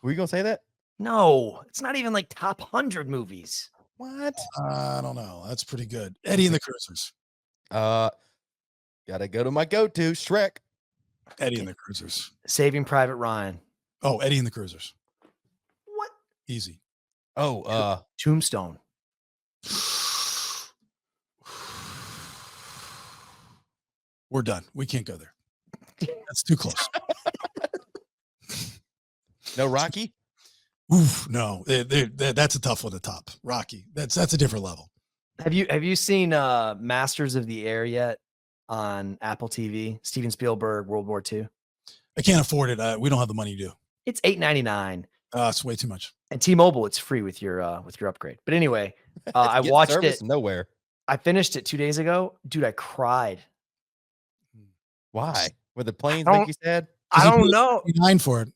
Were you gonna say that? No, it's not even like top 100 movies. What? I don't know. That's pretty good. Eddie and the Cruisers. Gotta go to my go-to, Shrek. Eddie and the Cruisers. Saving Private Ryan. Oh, Eddie and the Cruisers. What? Easy. Oh, Tombstone. We're done. We can't go there. That's too close. no Rocky. Oof, no. That's a tough one to top. Rocky. That's a different level. Have you seen Masters of the Air yet on Apple TV? Steven Spielberg, World War II. I can't afford it. We don't have the money to do. It's $8.99. It's way too much. And T-Mobile, it's free with your upgrade. But anyway, I watched it nowhere. I finished it 2 days ago. Dude, I cried. Why? Were the planes make you sad? I don't know. $9 for it.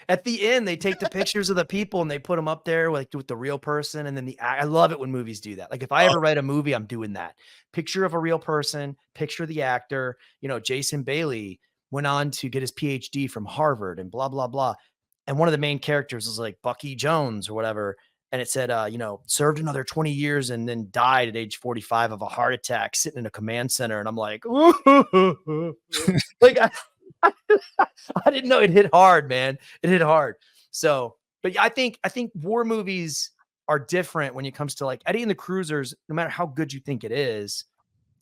At the end, they take the pictures of the people and they put them up there with the real person. And then I love it when movies do that. Like if I ever write a movie, I'm doing that. Picture of a real person, picture of the actor. You know, Jason Bailey went on to get his PhD from Harvard and blah, blah, blah. And one of the main characters was like Bucky Jones or whatever. And it said, served another 20 years and then died at age 45 of a heart attack sitting in a command center. And I'm like, like I didn't know it hit hard, man. It hit hard. So, but I think war movies are different when it comes to like Eddie and the Cruisers. No matter how good you think it is,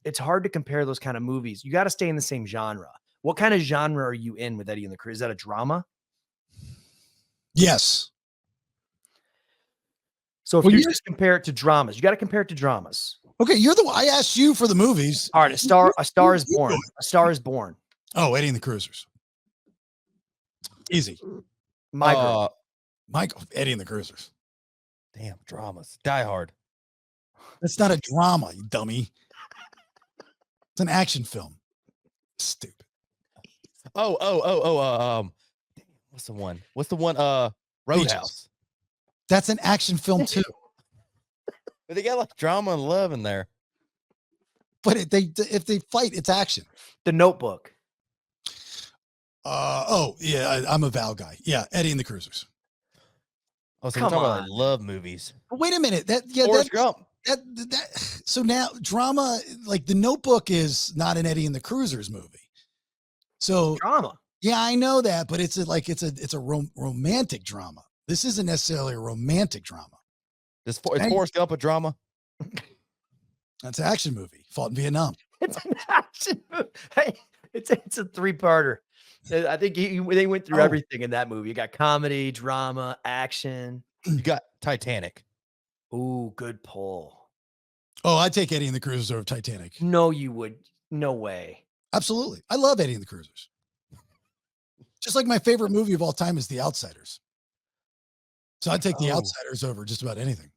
it's hard to compare those kind of movies. You got to stay in the same genre. What kind of genre are you in with Eddie and the Cruisers? Is that a drama? Yes. So if you just compare it to dramas, you got to compare it to dramas. Okay, you're the one. I asked you for the movies. All right, A Star is Born. A Star is Born. Oh, Eddie and the Cruisers. Easy. Michael, Eddie and the Cruisers. Damn, dramas. Die Hard. That's not a drama, you dummy. It's an action film. Stupid. What's the one? Roadhouse. That's an action film too. But they got like drama and love in there. But if they fight, it's action. The Notebook. I'm a Val guy. Yeah, Eddie and the Cruisers. Oh, so we're talking about like love movies. But wait a minute. So now drama, like The Notebook is not an Eddie and the Cruisers movie. So Drama. Yeah, I know that, but it's a romantic drama. This isn't necessarily a romantic drama. Is Forrest Gump a drama? That's an action movie. Fought in Vietnam. It's an action movie. Hey, it's a 3-parter. I think they went through everything in that movie. You got comedy, drama, action. You got Titanic. Ooh, good pull. Oh, I'd take Eddie and the Cruisers over Titanic. No, you would. No way. Absolutely. I love Eddie and the Cruisers. Just like my favorite movie of all time is The Outsiders. So I'd take The Outsiders over just about anything.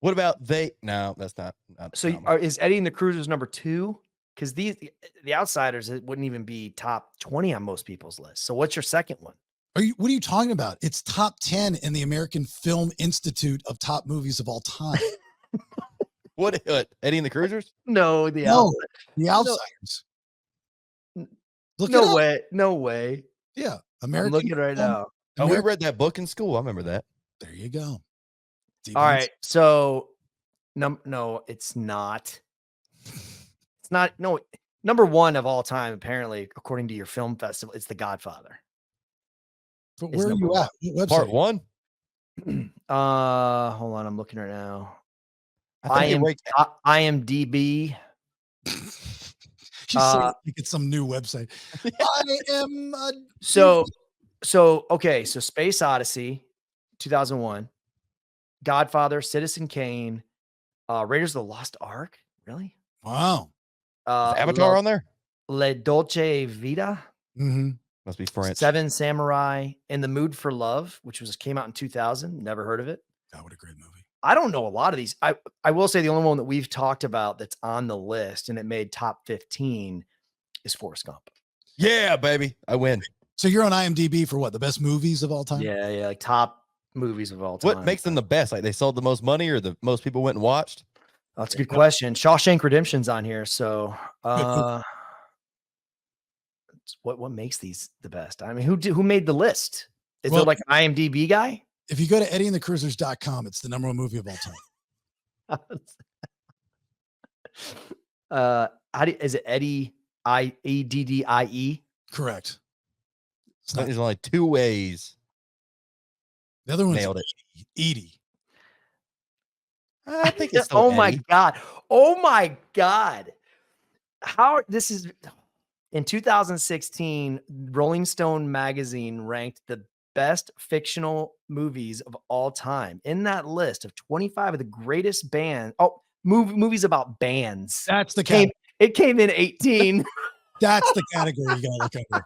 What about No, that's not so is Eddie and the Cruisers number 2? Because the Outsiders, it wouldn't even be top 20 on most people's list. So what's your second one? What are you talking about? It's top 10 in the American Film Institute of top movies of all time. What Eddie and the Cruisers? No, The Outsiders. Look no way. No way. Yeah. I'm looking right now. We read that book in school. I remember that. There you go. All right. So no, it's not. It's not. No, number 1 of all time, apparently, according to your film festival, it's The Godfather. But where are you at? What website? Part 1. Hold on. I'm looking right now. IMDb. She's saying it's some new website. I am. So okay. So Space Odyssey, 2001, Godfather, Citizen Kane, Raiders of the Lost Ark. Really? Wow. Is Avatar on there? Le Dolce Vita. Mm-hmm. Must be French. Seven Samurai, In the Mood for Love, which came out in 2000. Never heard of it. God, what a great movie. I don't know a lot of these. I will say the only one that we've talked about that's on the list and it made top 15 is Forrest Gump. Yeah, baby. I win. So you're on IMDb for what? The best movies of all time? Yeah, like top movies of all time. What makes them the best? Like they sold the most money or the most people went and watched? That's a good question. Shawshank Redemption's on here. So what makes these the best? I mean, who made the list? Is there like an IMDb guy? If you go to eddieandthecruisers.com, it's the number one movie of all time. Is it Eddie Eddie? Correct. There's only two ways. The other one nailed it. Edie. I think it's still Oh Eddie. my god. Oh my god. How this is in 2016, Rolling Stone magazine ranked the best fictional movies of all time. In that list of 25 of the greatest bands, movies about bands. That's the category. It came in 18. That's the category you gotta look under.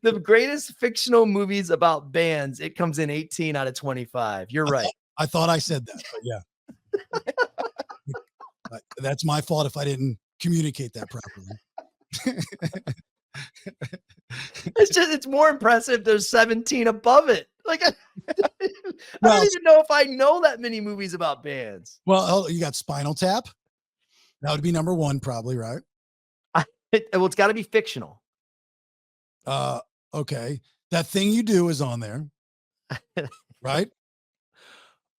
The greatest fictional movies about bands. It comes in 18 out of 25. You're right. I thought I said that, but yeah. That's my fault if I didn't communicate that properly. It's more impressive. There's 17 above it. Like I don't even know if I know that many movies about bands. Well, you got Spinal Tap. That would be number one, probably, right? It's got to be fictional. Okay. That Thing You Do is on there, right?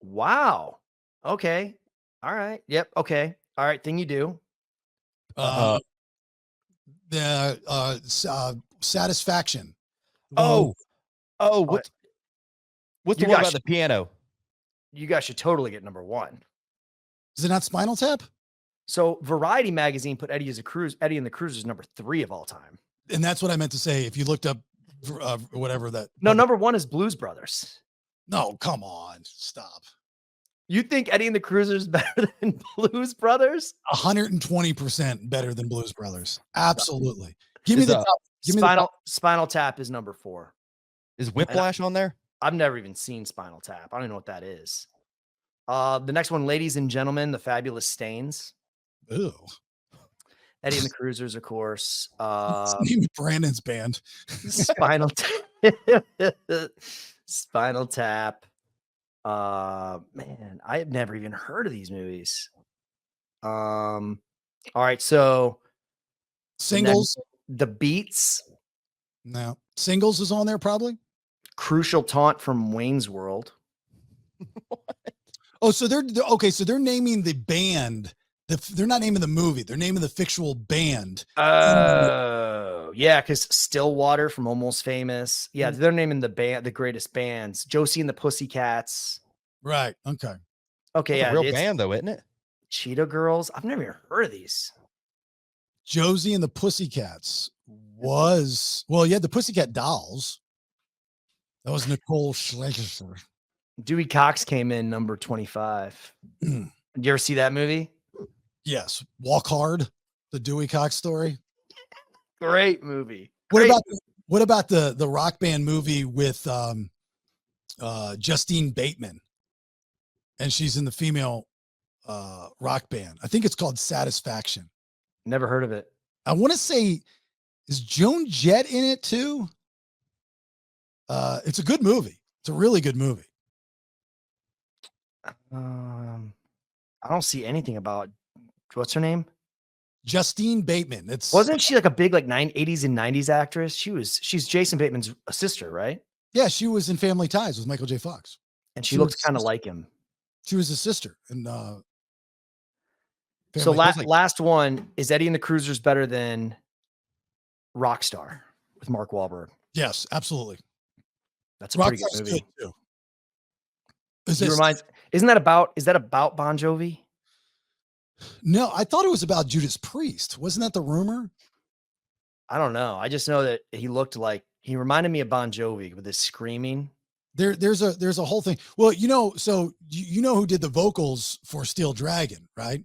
Wow. Okay. All right. Yep. Okay. All right. Thing You Do. Satisfaction. What's the one about the piano? You guys should totally get number one. Is it not Spinal Tap? So Variety magazine put Eddie and the Cruisers number 3 of all time. And that's what I meant to say. If you looked up whatever that. No, number 1 is Blues Brothers. No, come on. Stop. You think Eddie and the Cruisers better than Blues Brothers? 120% better than Blues Brothers. Absolutely. Give me the top. Spinal Tap is number 4. Is Whiplash on there? I've never even seen Spinal Tap. I don't even know what that is. The next one, Ladies and Gentlemen, The Fabulous Stains. Ew. Eddie and the Cruisers, of course. Name Brandon's band. Spinal Tap. Man, I have never even heard of these movies. All right, so Singles. The Beats. No. Singles is on there probably. Crucial Taunt from Wayne's World. Oh, so they're okay. So they're naming the band. They're not naming the movie. They're naming the fictional band. Oh, yeah, because Stillwater from Almost Famous. Yeah, they're naming the band, the greatest bands. Josie and the Pussycats. Right. Okay. Okay, That's yeah, a real band though, isn't it? Cheetah Girls. I've never even heard of these. Josie and the Pussycats was the Pussycat Dolls. That was Nicole Schlechter. Dewey Cox came in number 25. Did you ever see that movie? Yes. Walk Hard, the Dewey Cox story. Great movie. What about the rock band movie with Justine Bateman? And she's in the female rock band. I think it's called Satisfaction. Never heard of it. I want to say, is Joan Jett in it too? It's a good movie. It's a really good movie. I don't see anything about what's her name? Justine Bateman. Wasn't she like a big 80s and 90s actress? She's Jason Bateman's sister, right? Yeah, she was in Family Ties with Michael J. Fox. And she looked kind of like him. She was his sister. And so last one, is Eddie and the Cruisers better than Rockstar with Mark Wahlberg? Yes, absolutely. That's a pretty good movie. Too. Is that about Bon Jovi? No, I thought it was about Judas Priest. Wasn't that the rumor? I don't know. I just know that he reminded me of Bon Jovi with his screaming. There's a whole thing. Well, so you know who did the vocals for Steel Dragon, right?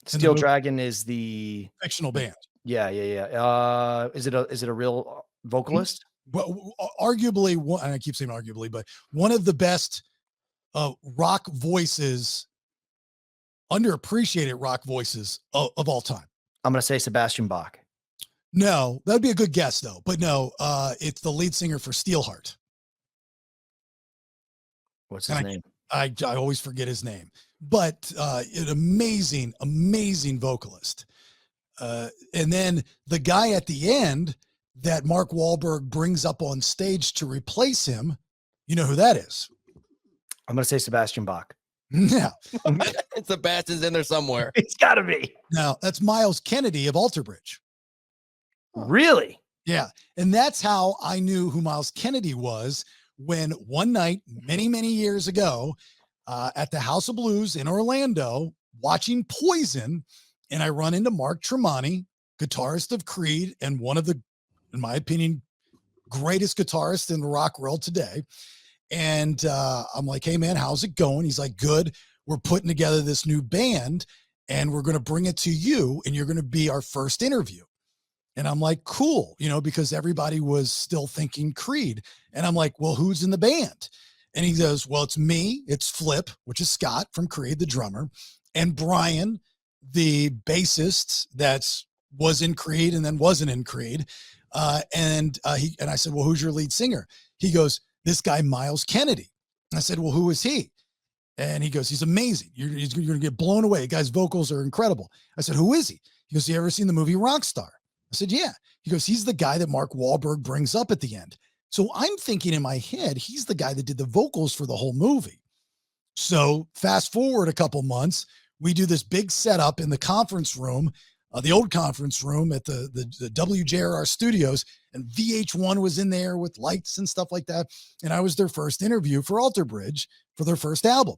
Steel Dragon is the fictional band. Yeah. Is it a real vocalist? Well, arguably, and I keep saying arguably, but one of the best rock voices, underappreciated rock voices of all time. I'm gonna say Sebastian Bach. No, that'd be a good guess though. But no, it's the lead singer for Steelheart. What's his name? I always forget his name, but an amazing vocalist. And then the guy at the end that Mark Wahlberg brings up on stage to replace him, you know who that is? I'm gonna say Sebastian Bach. No, Sebastian's in there somewhere. It's got to be. no, that's Miles Kennedy of Alter Bridge. Really? Yeah, and that's how I knew who Miles Kennedy was when one night, many years ago, at the House of Blues in Orlando, watching Poison, and I run into Mark Tremonti, guitarist of Creed, and one of the, in my opinion, greatest guitarists in the rock world today. And I'm like, hey man, how's it going? He's like, good. We're putting together this new band and we're going to bring it to you and you're going to be our first interview. And I'm like, cool, because everybody was still thinking Creed. And I'm like, well, who's in the band? And he goes, well, it's me, it's Flip, which is Scott from Creed, the drummer, and Brian, the bassist was in Creed and then wasn't in Creed. And I said, well, who's your lead singer? He goes, this guy, Miles Kennedy. And I said, well, who is he? And he goes, he's amazing. You're going to get blown away. The guy's vocals are incredible. I said, who is he? He goes, you ever seen the movie Rockstar? I said, yeah. He goes, he's the guy that Mark Wahlberg brings up at the end. So I'm thinking in my head, he's the guy that did the vocals for the whole movie. So fast forward a couple months, we do this big setup in the conference room, the old conference room at the WJRR studios, and VH1 was in there with lights and stuff like that. And I was their first interview for Alter Bridge for their first album.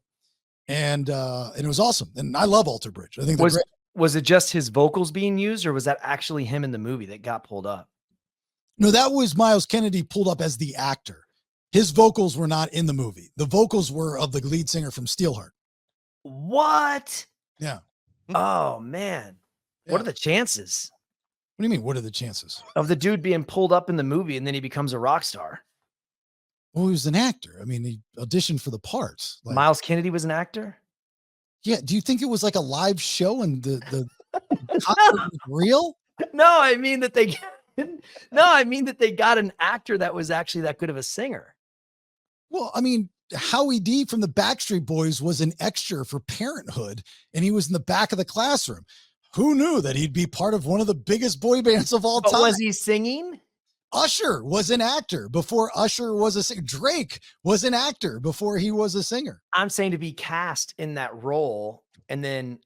And it was awesome. And I love Alter Bridge. I think they're great. Was it just his vocals being used, or was that actually him in the movie that got pulled up? No, that was Miles Kennedy pulled up as the actor. His vocals were not in the movie. The vocals were of the lead singer from Steelheart. What? Yeah. Oh man. Yeah. What are the chances? What do you mean? What are the chances of the dude being pulled up in the movie and then he becomes a rock star? Well, he was an actor. I mean, he auditioned for the parts. Miles Kennedy was an actor? Yeah. Do you think it was like a live show and the concert was real? No, I mean that they got an actor that was actually that good of a singer. Well, I mean, Howie D from the Backstreet Boys was an extra for Parenthood, and he was in the back of the classroom. Who knew that he'd be part of one of the biggest boy bands of all time? Was he singing? Usher was an actor before Usher was a singer. Drake was an actor before he was a singer. I'm saying to be cast in that role and then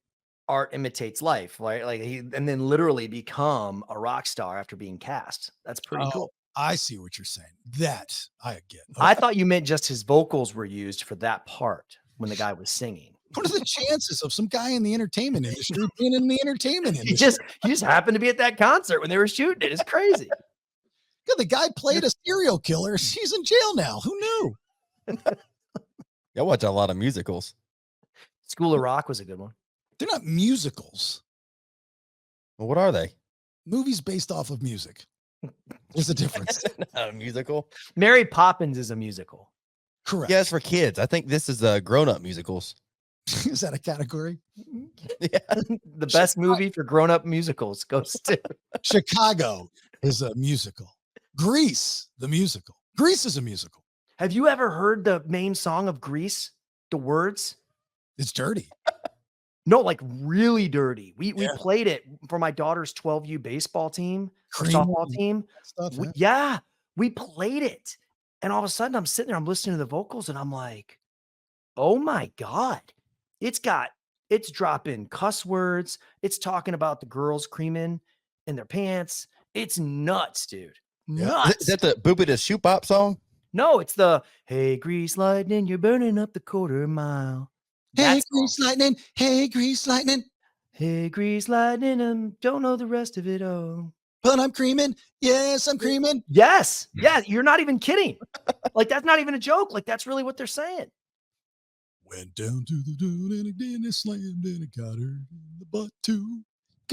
art imitates life, right? Like and then literally become a rock star after being cast. That's pretty cool. I see what you're saying. That I get. Okay. I thought you meant just his vocals were used for that part when the guy was singing. What are the chances of some guy in the entertainment industry being in the entertainment industry? He just happened to be at that concert when they were shooting it. It's crazy. Yeah, the guy played a serial killer. He's in jail now. Who knew? I watch a lot of musicals. School of Rock was a good one. They're not musicals. Well, what are they? Movies based off of music. There's a difference. Not a musical. Mary Poppins is a musical. Correct. Yeah, it's for kids. I think this is grown-up musicals. Is that a category? Yeah. The best movie for grown-up musicals goes to Chicago is a musical. Grease, the musical. Grease is a musical. Have you ever heard the main song of Grease? The words? It's dirty. No, like really dirty. We played it for my daughter's 12U baseball team, softball team. Stuff, We played it. And all of a sudden I'm sitting there, I'm listening to the vocals and I'm like, oh my God. It's dropping cuss words. It's talking about the girls creaming in their pants. It's nuts, dude. Yeah. Nuts. Is that the Boopy the Shoe Pop song? No, it's the hey, Grease Lightning, you're burning up the quarter mile. Hey, Grease Lightning. Hey, Grease Lightning. Hey, Grease Lightning, don't know the rest of it all. But I'm creaming. Yes, I'm creaming. Yes. Yeah, you're not even kidding. Like, that's not even a joke. Like, that's really what they're saying. Went down to the dude and again it slammed and it got her in the butt too.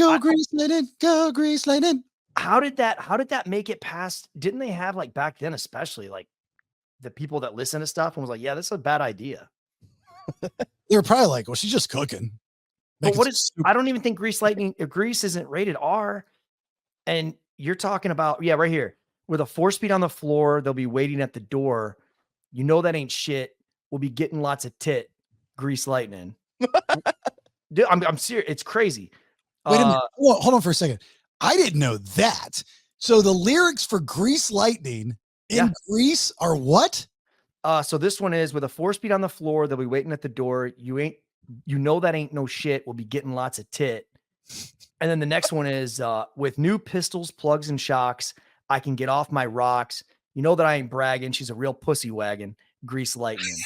Go Grease Lightning, go Grease Lightning. How did that make it past? Didn't they have like back then, especially like the people that listen to stuff and was like, yeah, this is a bad idea. They were probably like, well, she's just cooking. But what is, I don't even think Grease Lightning, Grease isn't rated R. And you're talking about, yeah, right here with a 4-speed on the floor. They'll be waiting at the door. You know, that ain't shit. We'll be getting lots of tit. Grease Lightning. Dude, I'm serious. It's crazy. Wait a minute. Hold on for a second. I didn't know that. So the lyrics for Grease Lightning in Grease are what? So this one is with a 4-speed on the floor. They'll be waiting at the door. You know, that ain't no shit. We'll be getting lots of tit. And then the next one is with new pistols, plugs, and shocks. I can get off my rocks. You know that I ain't bragging. She's a real pussy wagon. Grease Lightning.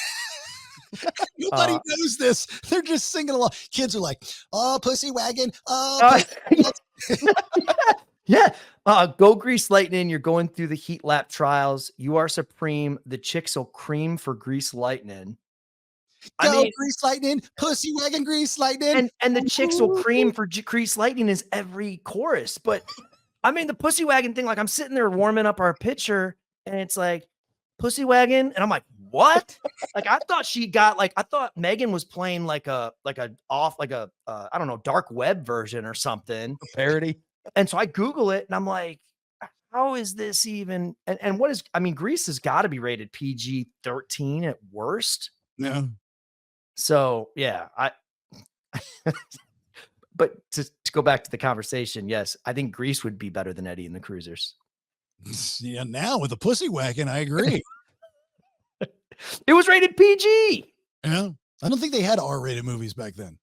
Nobody knows this. They're just singing along. Kids are like, oh, pussy wagon. Oh, yeah. Go Grease Lightning. You're going through the heat lap trials. You are supreme. The chicks will cream for Grease Lightning. Go Grease Lightning, pussy wagon, Grease Lightning. And the chicks will cream for Grease Lightning is every chorus. But I mean, the pussy wagon thing, like I'm sitting there warming up our pitcher and it's like, pussy wagon. And I'm like, what? Like, I thought she got like, I thought Megan was playing like a I don't know, dark web version or something. A parody. And so I Google it and I'm like, how is this even? And what is, I mean, Grease has got to be rated PG-13 at worst. No. So yeah, but to go back to the conversation, yes, I think Grease would be better than Eddie and the Cruisers. Yeah, now with the pussy wagon, I agree. It was rated PG. Yeah, I don't think they had R-rated movies back then.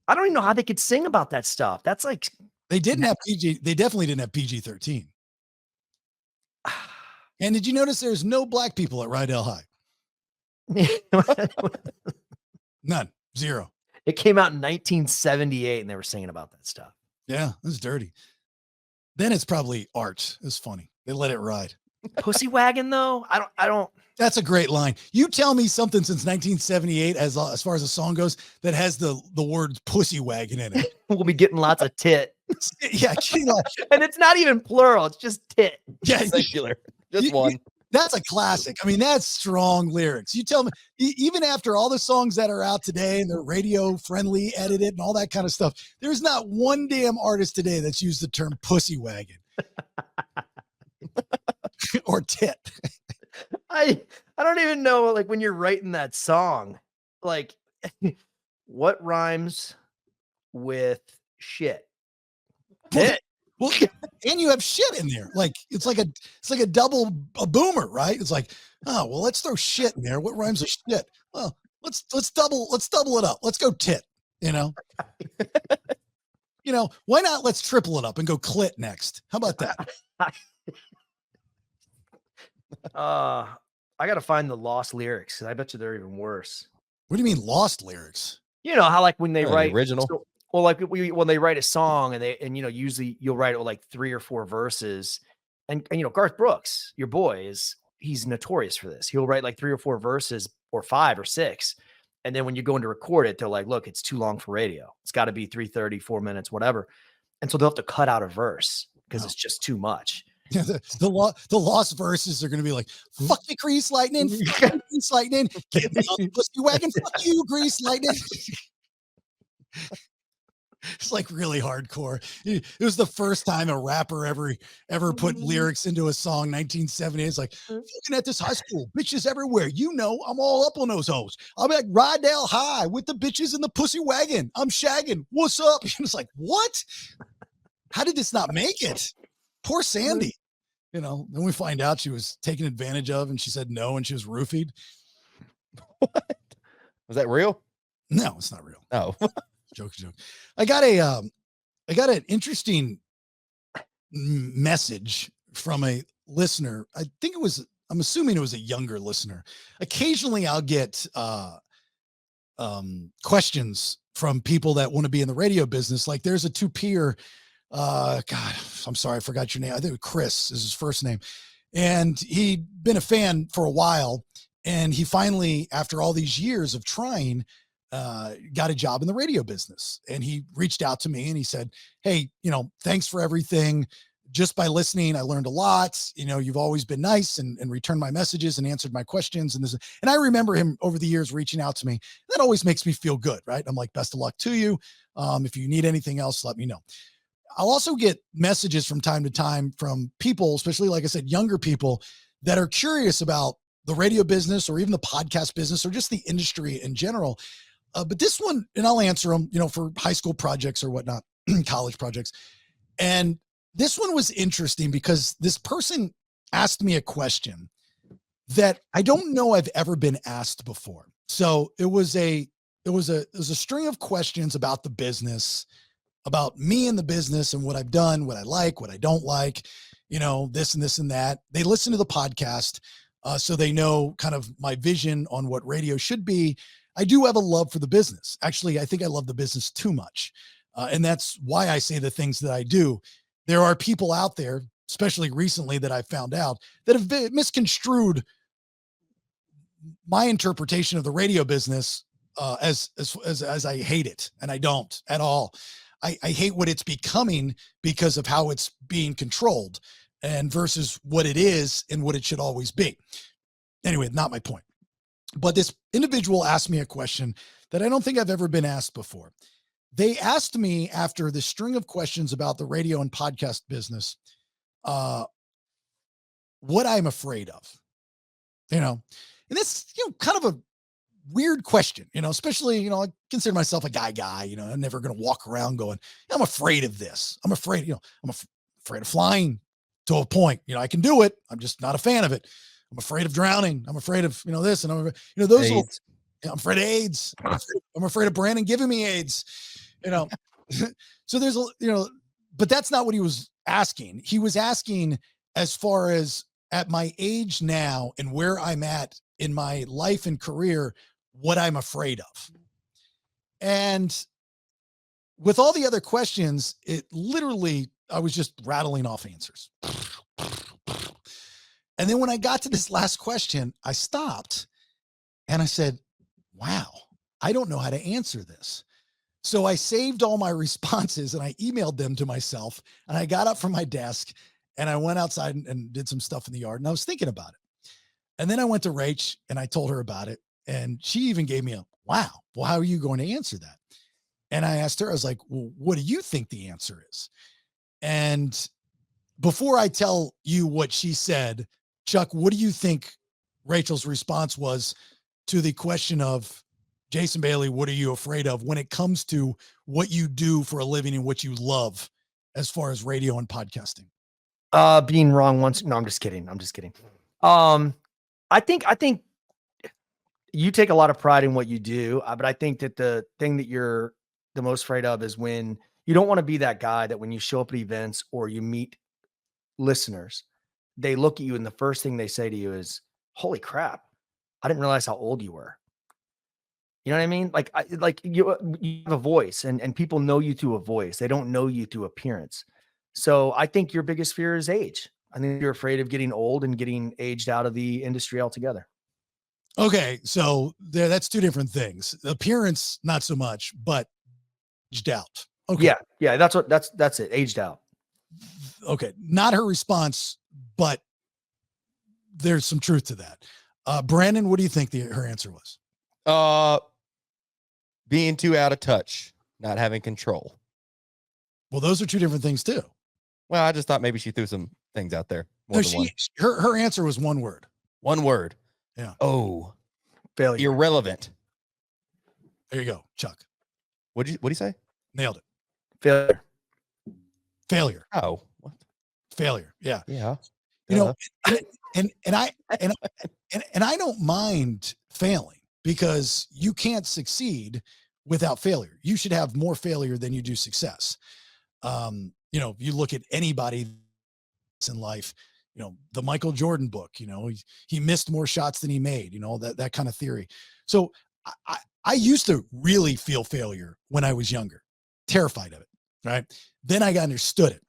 I don't even know how they could sing about that stuff. That's like they didn't have PG. They definitely didn't have PG-13. And did you notice there's no black people at Rydell High? None. Zero. It came out in 1978 and they were singing about that stuff. Yeah, it's dirty. Then it's probably art. It's funny. They let it ride. Pussy wagon though? I don't. That's a great line. You tell me something since 1978 as far as a song goes that has the words pussy wagon in it. We'll be getting lots of tit. Yeah. And it's not even plural. It's just tit. Yeah. Singular. Just one. That's a classic. I mean, that's strong lyrics. You tell me, even after all the songs that are out today and they're radio friendly, edited and all that kind of stuff, there's not one damn artist today that's used the term pussy wagon or tit. I don't even know, like when you're writing that song, like what rhymes with shit? Tit. Well, and you have shit in there. Like it's like a double boomer, right? It's like, oh well, let's throw shit in there. What rhymes with shit? Well, let's double it up. Let's go tit. You know, why not? Let's triple it up and go clit next. How about that? I gotta find the lost lyrics because I bet you they're even worse. What do you mean lost lyrics? You know how like when they write original. Well, like when they write a song and usually you'll write it with like 3 or 4 verses and Garth Brooks, your boy he's notorious for this. He'll write like 3 or 4 verses or 5 or 6. And then when you go in to record it, they're like, look, it's too long for radio. It's got to be 3:30, 4 minutes, whatever. And so they'll have to cut out a verse because it's just too much. Yeah, the lost verses are going to be like, fuck you, Grease Lightning. Fuck you, Grease Lightning. Get me on the pussy wagon. Fuck you, Grease Lightning. It's like really hardcore. It was the first time a rapper ever put lyrics into a song. 1970. It's like, looking at this high school, bitches everywhere. I'm all up on those hoes. I'm at Rydell High with the bitches in the pussy wagon. I'm shagging. What's up? It's like, what? How did this not make it? Poor Sandy. Then we find out she was taken advantage of and she said no and she was roofied. What? Was that real? No, it's not real. Oh. Joke. I got an interesting message from a listener. I'm assuming it was a younger listener. Occasionally I'll get questions from people that want to be in the radio business. Like there's a two-peer, God, I'm sorry, I forgot your name. I think Chris is his first name. And he'd been a fan for a while. And he finally, after all these years of trying, got a job in the radio business, and he reached out to me and he said, "Hey, thanks for everything. Just by listening, I learned a lot. You've always been nice and returned my messages and answered my questions." And I remember him over the years reaching out to me. That always makes me feel good, right? I'm like, best of luck to you. If you need anything else, let me know. I'll also get messages from time to time from people, especially, like I said, younger people that are curious about the radio business or even the podcast business or just the industry in general. But this one, and I'll answer them, for high school projects or whatnot, college projects. And this one was interesting because this person asked me a question that I don't know I've ever been asked before. So it was a string of questions about the business, about me and the business and what I've done, what I like, what I don't like, this and this and that. They listen to the podcast, so they know kind of my vision on what radio should be. I do have a love for the business. Actually, I think I love the business too much. And that's why I say the things that I do. There are people out there, especially recently, that I found out that have misconstrued my interpretation of the radio business as I hate it. And I don't at all. I hate what it's becoming because of how it's being controlled and versus what it is and what it should always be. Anyway, not my point. But this individual asked me a question that I don't think I've ever been asked before. They asked me, after the string of questions about the radio and podcast business, what I'm afraid of, and this, kind of a weird question, especially, I consider myself a guy, I'm never going to walk around going, I'm afraid of this. I'm afraid, afraid of flying to a point, I can do it. I'm just not a fan of it. I'm afraid of drowning. I'm afraid of, this, and those little, I'm afraid of AIDS. I'm afraid of Branden giving me AIDS, so there's but that's not what he was asking. He was asking, as far as at my age now and where I'm at in my life and career, what I'm afraid of. And with all the other questions, it literally, I was just rattling off answers. And then when I got to this last question, I stopped and I said, wow, I don't know how to answer this. So I saved all my responses and I emailed them to myself, and I got up from my desk and I went outside and did some stuff in the yard, and I was thinking about it. And then I went to Rach and I told her about it, and she even gave me a, wow, well, how are you going to answer that? And I asked her, I was like, well, what do you think the answer is? And before I tell you what she said, Chuck, what do you think Rachel's response was to the question of, Jason Bailey, what are you afraid of when it comes to what you do for a living and what you love as far as radio and podcasting? Being wrong once. No, I'm just kidding. I think you take a lot of pride in what you do, but I think that the thing that you're the most afraid of is when you don't want to be that guy that when you show up at events or you meet listeners, they look at you and the first thing they say to you is, holy crap, I didn't realize how old you were. You know what I mean? Like you have a voice, and people know you through a voice. They don't know you through appearance. So I think your biggest fear is age. I think you're afraid of getting old and getting aged out of the industry altogether. Okay. So that's two different things. Appearance, not so much, but aged out. Okay. Yeah. That's it. Aged out. Okay. Not her response, but there's some truth to that. Branden, what do you think her answer was? Being too out of touch, not having control. Well, those are two different things too. Well, I just thought maybe she threw some things out there. No, her answer was one word. One word. Yeah. Oh, failure. Irrelevant. There you go, Chuck. What'd you say? Nailed it. Failure. Oh, what? Failure. Yeah. Yeah. And I don't mind failing, because you can't succeed without failure. You should have more failure than you do success. If you look at anybody in life, the Michael Jordan book, he missed more shots than he made, that kind of theory. So I used to really feel failure when I was younger, terrified of it. Right. Then I understood it.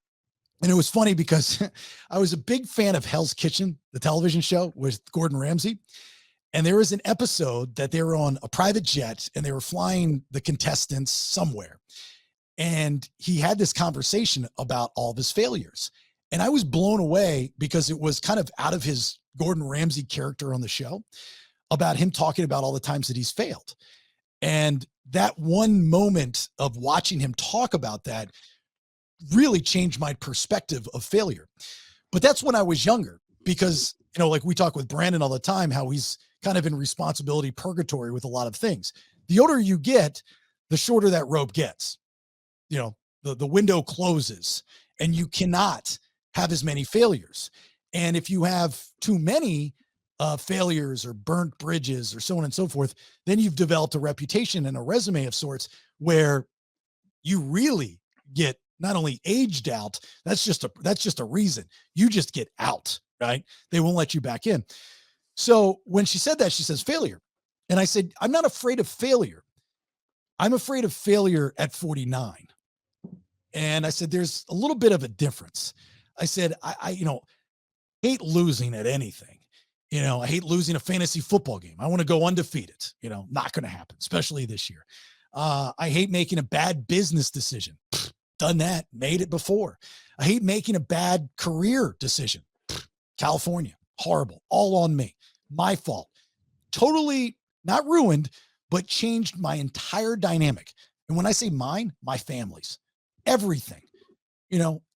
And it was funny because I was a big fan of Hell's Kitchen, the television show with Gordon Ramsay. And there was an episode that they were on a private jet and they were flying the contestants somewhere. And he had this conversation about all of his failures. And I was blown away because it was kind of out of his Gordon Ramsay character on the show about him talking about all the times that he's failed. And that one moment of watching him talk about that really changed my perspective of failure. But that's when I was younger because, like we talk with Branden all the time, how he's kind of in responsibility purgatory with a lot of things. The older you get, the shorter that rope gets. The window closes and you cannot have as many failures. And if you have too many failures or burnt bridges or so on and so forth, then you've developed a reputation and a resume of sorts where you really get not only aged out, that's just a reason. You just get out, right? They won't let you back in. So when she said that, she says failure. And I said, I'm not afraid of failure. I'm afraid of failure at 49. And I said, there's a little bit of a difference. I said, I hate losing at anything. I hate losing a fantasy football game. I want to go undefeated, not going to happen, especially this year. I hate making a bad business decision. Done that, made it before. I hate making a bad career decision. California, horrible, all on me, my fault. Totally not ruined, but changed my entire dynamic. And when I say mine, my family's, everything.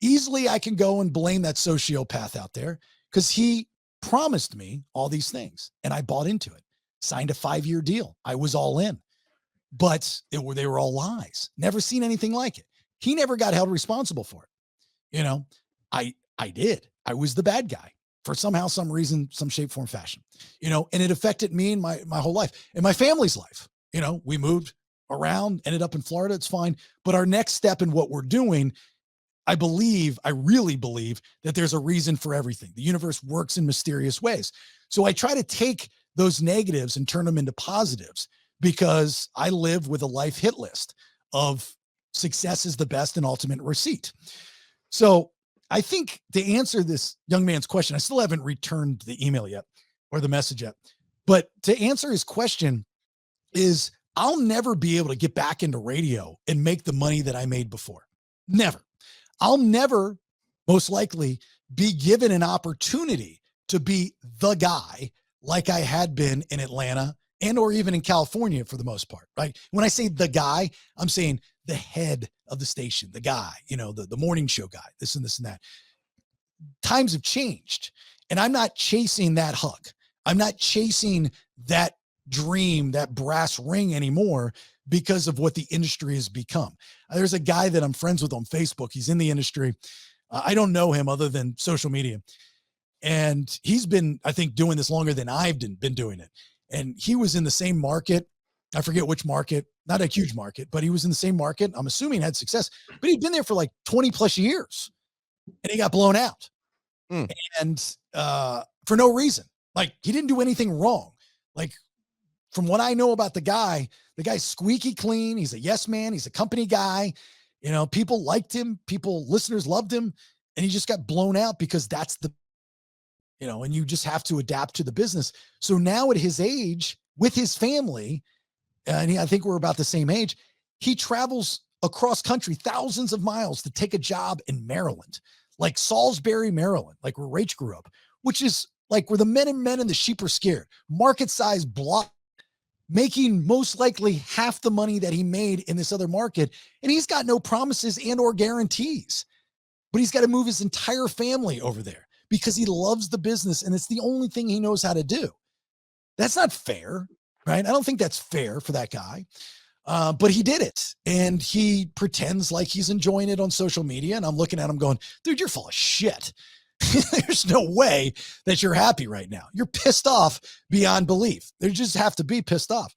Easily I can go and blame that sociopath out there because he promised me all these things and I bought into it, signed a 5-year deal. I was all in, but they were all lies. Never seen anything like it. He never got held responsible for it. I did. I was the bad guy for somehow, some reason, some shape, form, fashion, and it affected me and my whole life and my family's life. We moved around, ended up in Florida. It's fine. But our next step in what we're doing, I really believe that there's a reason for everything. The universe works in mysterious ways. So I try to take those negatives and turn them into positives because I live with a life hit list of success is the best and ultimate receipt. So I think to answer this young man's question, I still haven't returned the email yet or the message yet, but to answer his question is I'll never be able to get back into radio and make the money that I made before. Never. I'll never, most likely, be given an opportunity to be the guy like I had been in Atlanta and or even in California for the most part, right? When I say the guy, I'm saying the head of the station, the guy, the morning show guy, this and this and that. Times have changed and I'm not chasing that hug. I'm not chasing that dream, that brass ring anymore because of what the industry has become. There's a guy that I'm friends with on Facebook. He's in the industry. I don't know him other than social media. And he's been, I think, doing this longer than I've been doing it. And he was in the same market. I forget which market, not a huge market, but he was in the same market. I'm assuming had success, but he'd been there for like 20 plus years and he got blown out. And for no reason. Like he didn't do anything wrong. Like from what I know about the guy's squeaky clean. He's a yes man. He's a company guy. People liked him. Listeners loved him. And he just got blown out because that's and you just have to adapt to the business. So now at his age with his family, and I think we're about the same age, he travels across country, thousands of miles to take a job in Maryland, like Salisbury, Maryland, like where Rach grew up, which is like where the men and the sheep are scared. Market size block, making most likely half the money that he made in this other market. And he's got no promises and or guarantees, but he's got to move his entire family over there because he loves the business. And it's the only thing he knows how to do. That's not fair, right? I don't think that's fair for that guy. But he did it and he pretends like he's enjoying it on social media. And I'm looking at him going, dude, you're full of shit. There's no way that you're happy right now. You're pissed off beyond belief. They just have to be pissed off.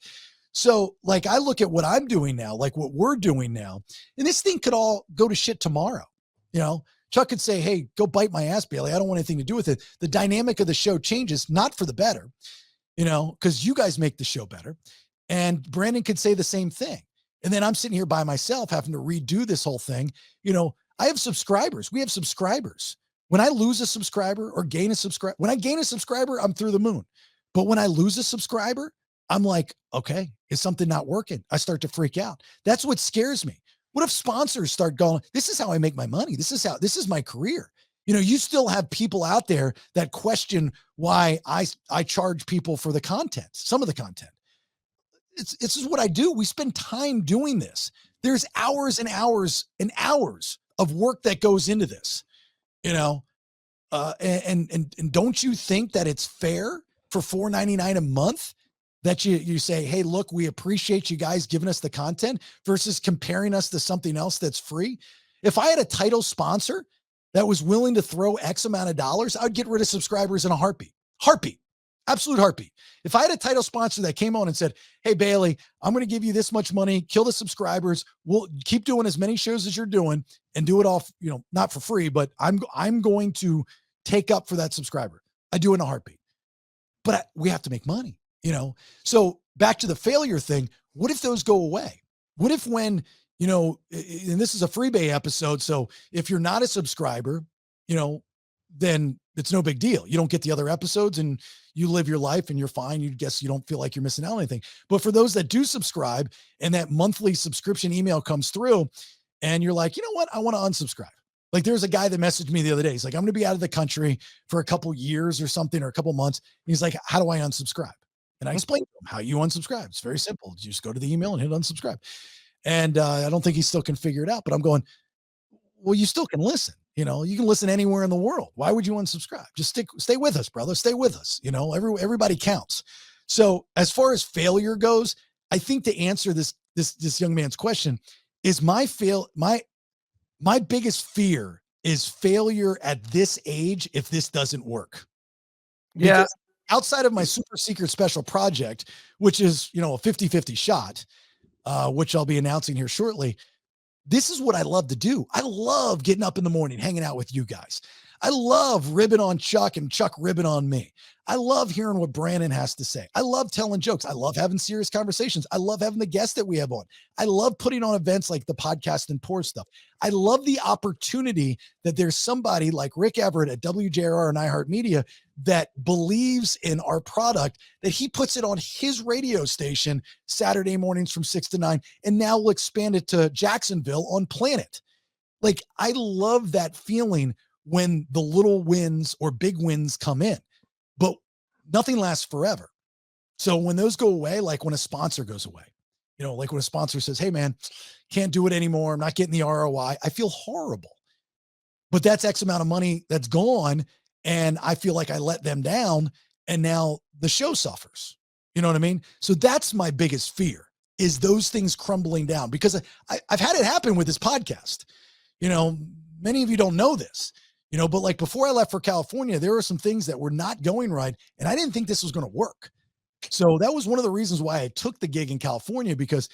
So like, I look at what I'm doing now, like what we're doing now, and this thing could all go to shit tomorrow. Chuck could say, hey, go bite my ass, Bailey. I don't want anything to do with it. The dynamic of the show changes, not for the better, because you guys make the show better. And Branden could say the same thing. And then I'm sitting here by myself having to redo this whole thing. I have subscribers. We have subscribers. When I lose a subscriber or gain a subscriber, when I gain a subscriber, I'm through the moon. But when I lose a subscriber, I'm like, okay, is something not working? I start to freak out. That's what scares me. What if sponsors start going, this is how I make my money. This is my career. You still have people out there that question why I charge people for the content, some of the content. This is what I do. We spend time doing this. There's hours and hours and hours of work that goes into this, and don't you think that it's fair for $4.99 a month that you say, hey, look, we appreciate you guys giving us the content versus comparing us to something else that's free? If I had a title sponsor that was willing to throw X amount of dollars, I'd get rid of subscribers in a heartbeat. Absolute heartbeat. If I had a title sponsor that came on and said, hey, Bailey, I'm going to give you this much money, kill the subscribers. We'll keep doing as many shows as you're doing and do it all, not for free, but I'm going to take up for that subscriber. I do it in a heartbeat, but we have to make money, So back to the failure thing. What if those go away? What if when, and this is a Freebay episode. So if you're not a subscriber, then it's no big deal. You don't get the other episodes and you live your life and you're fine. You don't feel like you're missing out on anything. But for those that do subscribe and that monthly subscription email comes through and you're like, you know what? I want to unsubscribe. Like there's a guy that messaged me the other day. He's like, I'm going to be out of the country for a couple years or something, or a couple months. And he's like, how do I unsubscribe? And I explained to him how you unsubscribe. It's very simple. You just go to the email and hit unsubscribe. And I don't think he still can figure it out, but I'm going, well, you still can listen. You can listen anywhere in the world. Why would you unsubscribe? Just stay with us, brother. Stay with us. Everybody counts. So as far as failure goes, I think to answer this young man's question is my biggest fear is failure at this age if this doesn't work. Yeah. Because outside of my super secret special project, which is, a 50-50 shot, which I'll be announcing here shortly. This is what I love to do. I love getting up in the morning, hanging out with you guys. I love ribbing on Chuck and Chuck ribbing on me. I love hearing what Branden has to say. I love telling jokes. I love having serious conversations. I love having the guests that we have on. I love putting on events like the podcast and Poor Stuff. I love the opportunity that there's somebody like Rick Everett at WJRR and iHeartMedia that believes in our product, that he puts it on his radio station Saturday mornings from 6 to 9, and now we'll expand it to Jacksonville on Planet. Like, I love that feeling when the little wins or big wins come in, but nothing lasts forever. So when those go away, like when a sponsor goes away, like when a sponsor says, hey man, can't do it anymore, I'm not getting the ROI, I feel horrible. But that's X amount of money that's gone, and I feel like I let them down, and now the show suffers. You know what I mean? So that's my biggest fear, is those things crumbling down, because I've had it happen with this podcast. Many of you don't know this, but like before I left for California, there were some things that were not going right, and I didn't think this was going to work. So that was one of the reasons why I took the gig in California, because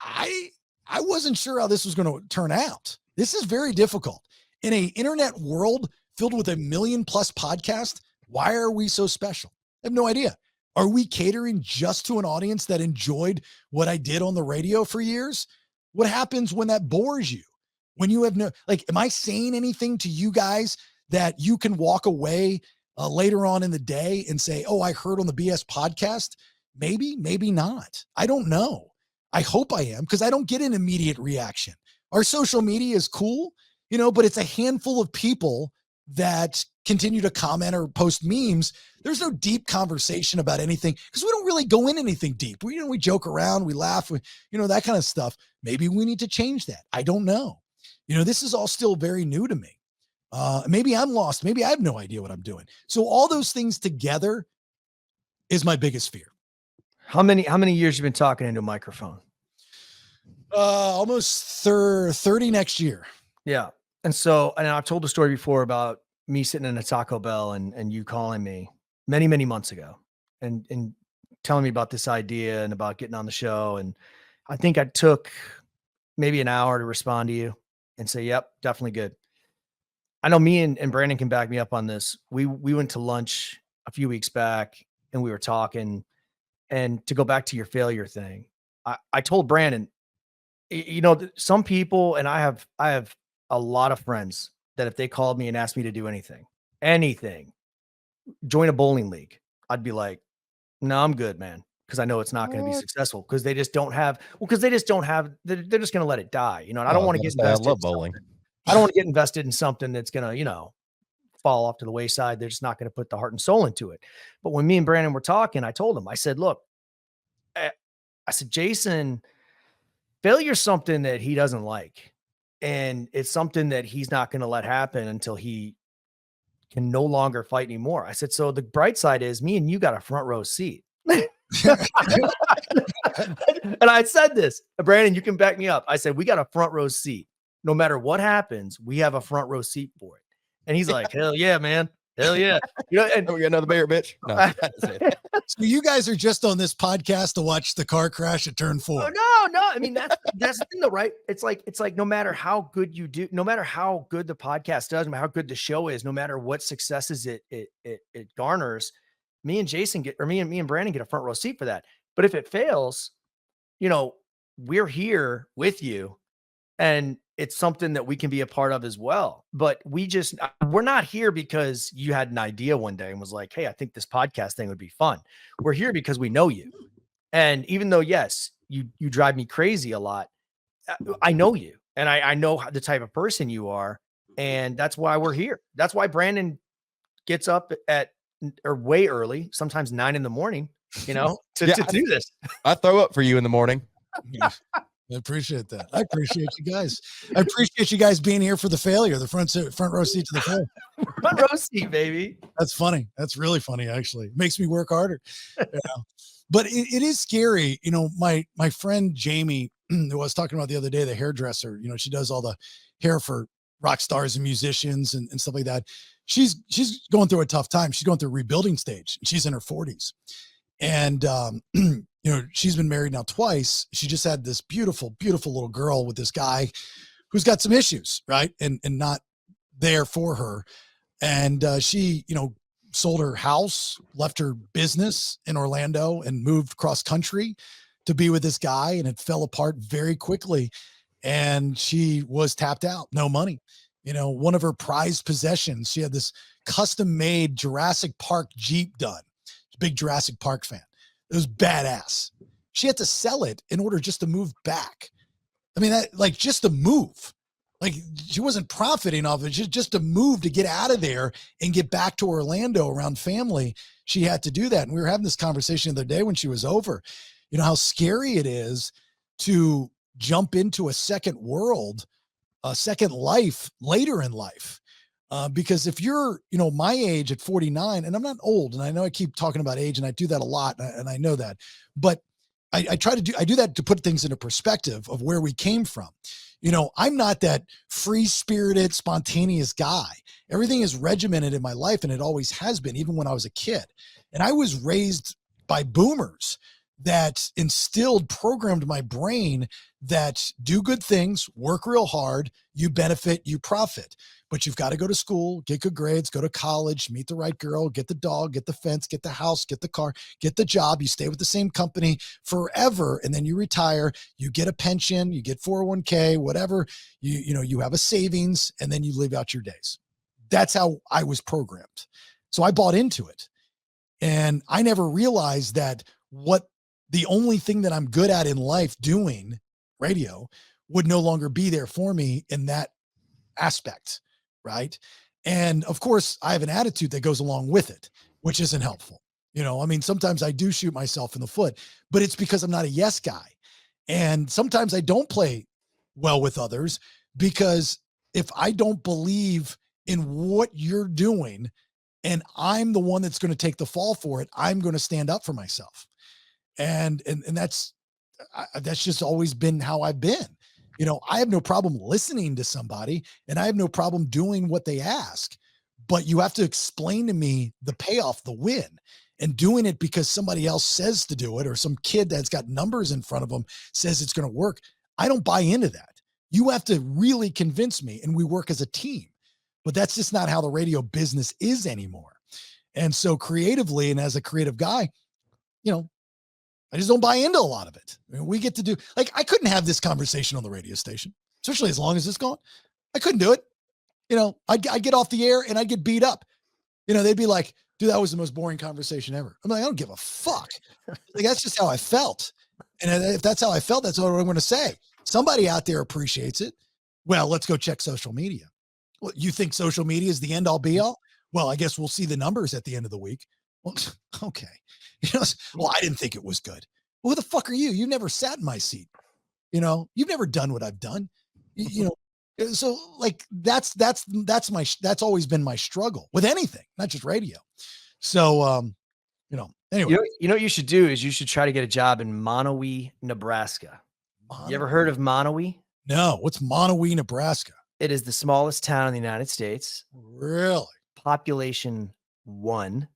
I wasn't sure how this was going to turn out. This is very difficult. In an internet world filled with 1 million+ podcasts, why are we so special? I have no idea. Are we catering just to an audience that enjoyed what I did on the radio for years? What happens when that bores you? When you have am I saying anything to you guys that you can walk away later on in the day and say, oh, I heard on the BS podcast? Maybe, maybe not. I don't know. I hope I am, because I don't get an immediate reaction. Our social media is cool, but it's a handful of people that continue to comment or post memes. There's no deep conversation about anything, because we don't really go in anything deep. We joke around, we laugh, that kind of stuff. Maybe we need to change that. I don't know. This is all still very new to me. Maybe I'm lost. Maybe I have no idea what I'm doing. So all those things together is my biggest fear. How many years you been talking into a microphone? Almost 30 next year. Yeah. And I've told the story before about me sitting in a Taco Bell and you calling me many, many months ago and telling me about this idea and about getting on the show. And I think I took maybe an hour to respond to you and say, yep, definitely good. I know me and Branden can back me up on this. We went to lunch a few weeks back and we were talking, and to go back to your failure thing, I told Branden, some people, and I have a lot of friends that if they called me and asked me to do anything, join a bowling league, I'd be like, No, I'm good, man. Because I know it's not going to be successful. Because they just don't have. Well, because they just don't have. They're just going to let it die. You know, and I don't want to get I invested. love bowling. I don't want to get invested in something that's going to, you know, fall off to the wayside. They're just not going to put the heart and soul into it. But when me and Brandon were talking, I told him, I said, look, I said, Jason, failure's something that he doesn't like. And it's something that he's not going to let happen until he can no longer fight anymore. I said, so the bright side is me and you got a front row seat. And I said this, Brandon, you can back me up. I said, we got a front row seat. No matter what happens, we have a front row seat for it. And he's like, hell yeah, man. Hell yeah. You know, and we got another bear, bitch. No. So you guys are just on this podcast to watch the car crash at turn 4. Oh, no. I mean, that's the thing though, right? It's like no matter how good you do, no matter how good the podcast does, no matter how good the show is, no matter what successes it garners, me and Jason get, or me and Brandon get a front row seat for that. But if it fails, you know, we're here with you. And it's something that we can be a part of as well. But we're not here because you had an idea one day and was like, hey, I think this podcast thing would be fun. We're here because we know you. And even though, yes, you drive me crazy a lot, I know you. And I know the type of person you are. And that's why we're here. That's why Brandon gets up or way early, sometimes 9 a.m, you know, to do this. I throw up for you in the morning. I appreciate that. I appreciate you guys. I appreciate you guys being here for the failure, the front row seat to the failure. Front row seat, baby. That's funny. That's really funny, actually. It makes me work harder. You know? But it is scary. You know, my friend Jamie, who I was talking about the other day, the hairdresser, you know, she does all the hair for rock stars and musicians and stuff like that. She's going through a tough time. She's going through a rebuilding stage. She's in her 40s. And, you know, she's been married now twice. She just had this beautiful, beautiful little girl with this guy who's got some issues, right? And not there for her. And she, you know, sold her house, left her business in Orlando and moved cross country to be with this guy. And it fell apart very quickly. And she was tapped out, no money. You know, one of her prized possessions, she had this custom made Jurassic Park Jeep done. Big Jurassic Park fan. It was badass. She had to sell it in order just to move back. I mean, that like just to move, like she wasn't profiting off it. Just to move, to get out of there and get back to Orlando around family. She had to do that. And we were having this conversation the other day when she was over, you know, how scary it is to jump into a second world, a second life later in life. Because if you're, you know, my age at 49, and I'm not old, and I know I keep talking about age and I do that a lot, and I know that, but I do that to put things into perspective of where we came from. You know, I'm not that free spirited, spontaneous guy. Everything is regimented in my life, and it always has been, even when I was a kid. And I was raised by boomers that programmed my brain that do good things, work real hard, you benefit, you profit. But you've got to go to school, get good grades, go to college, meet the right girl, get the dog, get the fence, get the house, get the car, get the job. You stay with the same company forever, and then you retire. You get a pension, you get 401k, whatever. You have a savings, and then you live out your days. That's how I was programmed. So I bought into it, and I never realized that the only thing that I'm good at in life, doing radio, would no longer be there for me in that aspect. Right. And of course I have an attitude that goes along with it, which isn't helpful. You know, I mean, sometimes I do shoot myself in the foot, but it's because I'm not a yes guy. And sometimes I don't play well with others, because if I don't believe in what you're doing and I'm the one that's going to take the fall for it, I'm going to stand up for myself. And that's just always been how I've been. You know, I have no problem listening to somebody, and I have no problem doing what they ask, but you have to explain to me the payoff, the win, and doing it because somebody else says to do it, or some kid that's got numbers in front of them says it's going to work. I don't buy into that. You have to really convince me, and we work as a team, but that's just not how the radio business is anymore. And so creatively, and as a creative guy, you know, I just don't buy into a lot of it. I mean, we get to do, like, I couldn't have this conversation on the radio station, especially as long as it's gone. I couldn't do it. You know, I'd get off the air and I'd get beat up. You know, they'd be like, dude, that was the most boring conversation ever. I'm like, I don't give a fuck. Like, that's just how I felt. And if that's how I felt, that's what I'm going to say. Somebody out there appreciates it. Well, let's go check social media. Well, you think social media is the end all be all? Well, I guess we'll see the numbers at the end of the week. Well, okay. Well, I didn't think it was good. Well, who the fuck are you? You never sat in my seat. You've never done what I've done. So like that's always been my struggle with anything, not just radio. So, anyway. You know what you should do is you should try to get a job in Monowi, Nebraska. You ever heard of Monowi? No. What's Monowi, Nebraska? It is the smallest town in the United States. Really? Population 1.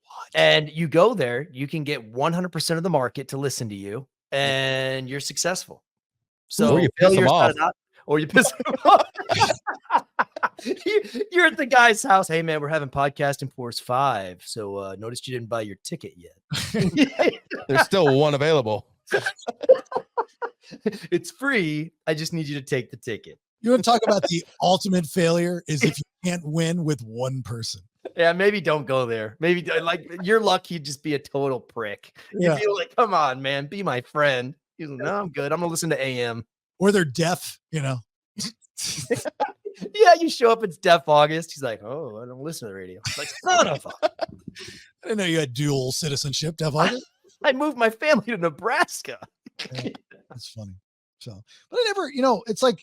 What? And you go there, you can get 100% of the market to listen to you, and you're successful. So or you piss them off. Or you piss them off. You're at the guy's house. Hey, man, we're having podcasting Force 5. So noticed you didn't buy your ticket yet. There's still one available. It's free. I just need you to take the ticket. You want to talk about the ultimate failure is if you can't win with one person. Yeah, maybe don't go there. Maybe like you're lucky you'd just be a total prick. Yeah. You'd be like, come on, man, be my friend. He's like, no, I'm good. I'm gonna listen to AM. Or they're deaf, Yeah, you show up, it's Deaf August. He's like, oh, I don't listen to the radio. It's like, son of a. I didn't know you had dual citizenship, Deaf August. I moved my family to Nebraska. Yeah, that's funny. So, but I never, it's like,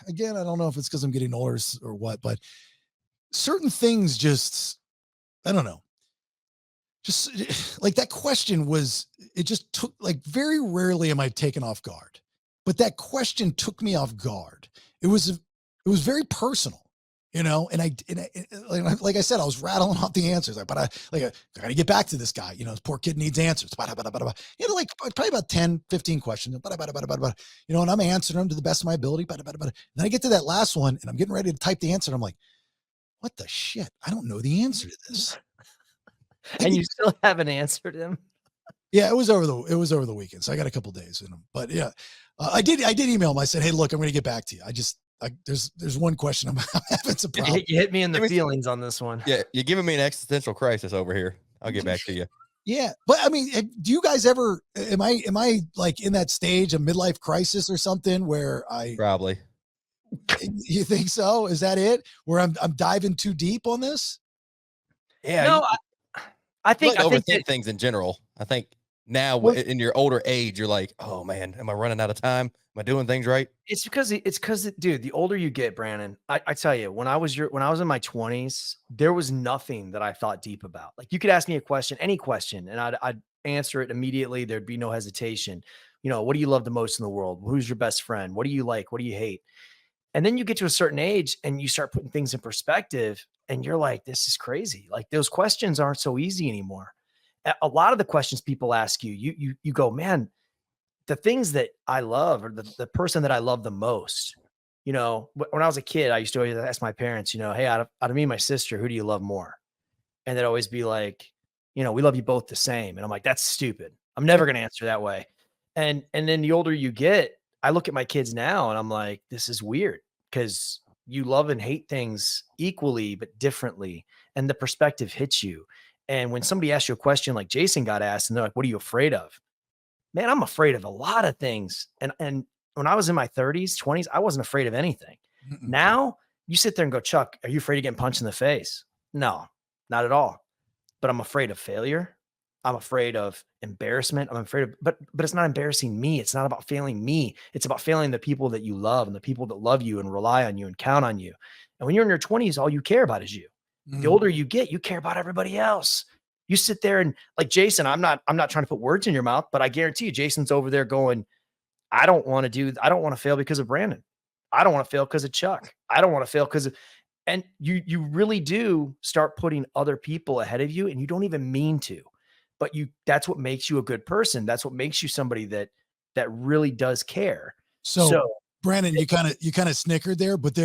again, I don't know if it's because I'm getting older or what, but certain things just, I don't know. Just like that question it just took, like, very rarely am I taken off guard, but that question took me off guard. It was very personal, and I like I said, I was rattling off the answers, but I got to get back to this guy, this poor kid needs answers, like probably about 10, 15 questions, and I'm answering them to the best of my ability, and then I get to that last one and I'm getting ready to type the answer. And I'm like, what the shit? I don't know the answer to this. And you still haven't answered him? Yeah, it was over the weekend, so I got a couple days in them. But yeah, I did email him. I said, hey, look, I'm going to get back to you. There's one question I'm having some problem. You hit me in the feelings on this one. Yeah, you're giving me an existential crisis over here. I'll get back to you. Yeah, but I mean, do you guys ever? Am I like in that stage of midlife crisis or something where probably? You think so? Is that it? Where I'm diving too deep on this? Yeah. No, I think overthink things in general. I think now in your older age, you're like, oh man, am I running out of time? Am I doing things right? It's because dude, the older you get, Brandon, I tell you, when I was in my 20s, there was nothing that I thought deep about. Like, you could ask me a question, any question, and I'd answer it immediately. There'd be no hesitation. What do you love the most in the world? Who's your best friend? What do you like? What do you hate? And then you get to a certain age and you start putting things in perspective and you're like, this is crazy. Like, those questions aren't so easy anymore. A lot of the questions people ask you go, man, the things that I love, or the person that I love the most, when I was a kid, I used to always ask my parents, hey, out of me and my sister, who do you love more? And they'd always be like, we love you both the same. And I'm like, that's stupid. I'm never going to answer that way. And then the older you get, I look at my kids now and I'm like, this is weird, because you love and hate things equally, but differently. And the perspective hits you. And when somebody asks you a question like Jason got asked, and they're like, what are you afraid of? Man, I'm afraid of a lot of things. And when I was in my 30s, 20s, I wasn't afraid of anything. Mm-mm. Now you sit there and go, Chuck, are you afraid of getting punched in the face? No, not at all. But I'm afraid of failure. I'm afraid of embarrassment. I'm afraid of, but it's not embarrassing me. It's not about failing me. It's about failing the people that you love and the people that love you and rely on you and count on you. And when you're in your 20s, all you care about is you. Mm-hmm. The older you get, you care about everybody else. You sit there and, like Jason, I'm not trying to put words in your mouth, but I guarantee you, Jason's over there going, I don't want to fail because of Brandon. I don't want to fail because of Chuck. I don't want to fail because of, and you really do start putting other people ahead of you, and you don't even mean to, but that's what makes you a good person. That's what makes you somebody that really does care. So Brandon, you kind of snickered there, but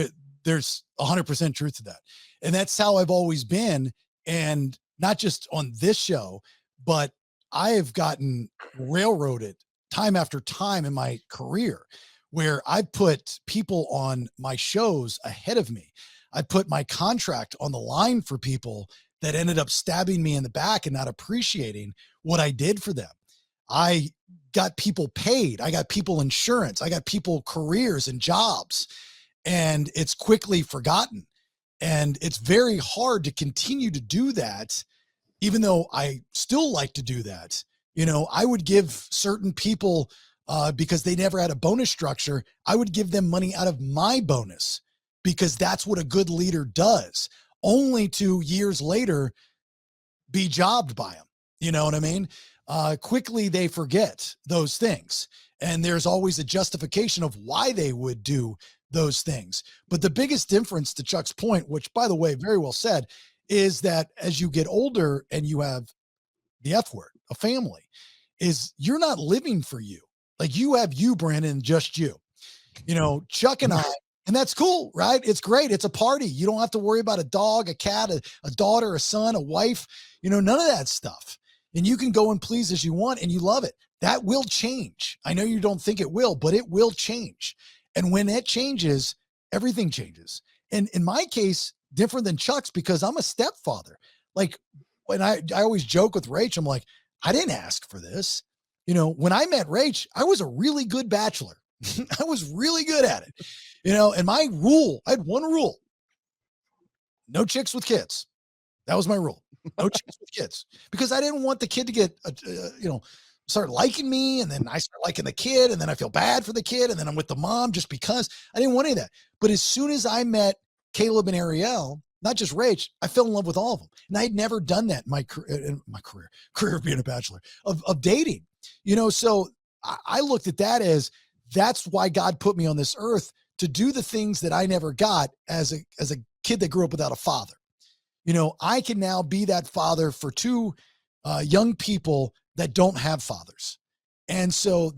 there's 100% truth to that. And that's how I've always been. And not just on this show, but I have gotten railroaded time after time in my career where I put people on my shows ahead of me. I put my contract on the line for people that ended up stabbing me in the back and not appreciating what I did for them. I got people paid. I got people insurance. I got people careers and jobs, and it's quickly forgotten. And it's very hard to continue to do that, even though I still like to do that. You know, I would give certain people, because they never had a bonus structure, I would give them money out of my bonus because that's what a good leader does, only to years later be jobbed by them. You know what I mean? Quickly they forget those things. And there's always a justification of why they would do those things. But the biggest difference, to Chuck's point, which by the way, very well said, is that as you get older and you have the F word, a family, is you're not living for you. Like you have you, Brandon, just you. You know, Chuck and I, and that's cool, right? It's great. It's a party. You don't have to worry about a dog, a cat, a daughter, a son, a wife, you know, none of that stuff. And you can go and please as you want and you love it. That will change. I know you don't think it will, but it will change. And when it changes, everything changes. And in my case, different than Chuck's, because I'm a stepfather. Like when I always joke with Rach, I'm like, I didn't ask for this. You know, when I met Rach, I was a really good bachelor. I was really good at it, you know, and my rule, I had one rule: no chicks with kids. That was my rule. No chicks with kids, because I didn't want the kid to get, you know, start liking me. And then I start liking the kid. And then I feel bad for the kid. And then I'm with the mom just because I didn't want any of that. But as soon as I met Caleb and Ariel, not just Rach, I fell in love with all of them. And I had never done that in my career of being a bachelor, of dating, you know? So I looked at that as, that's why God put me on this earth, to do the things that I never got as a kid that grew up without a father. You know, I can now be that father for two young people that don't have fathers. And so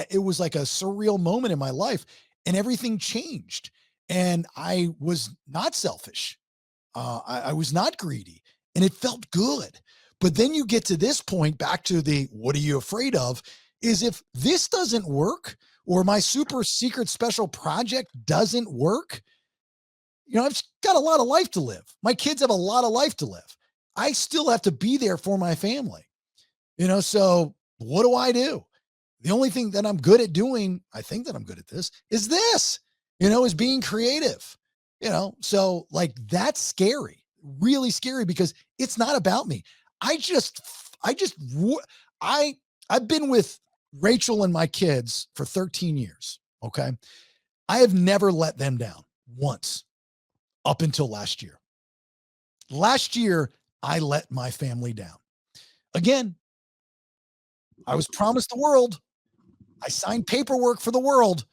it was like a surreal moment in my life, and everything changed. And I was not selfish. I was not greedy, and it felt good. But then you get to this point, back to the, what are you afraid of? Is if this doesn't work, or my super secret special project doesn't work, you know, I've got a lot of life to live. My kids have a lot of life to live. I still have to be there for my family, you know? So what do? The only thing that I'm good at doing, I think that I'm good at this, is being creative, you know? So like, that's scary, really scary, because it's not about me. I've been with Rachel and my kids for 13 years. Okay. I have never let them down once up until last year. Last year, I let my family down. Again, I was promised the world. I signed paperwork for the world,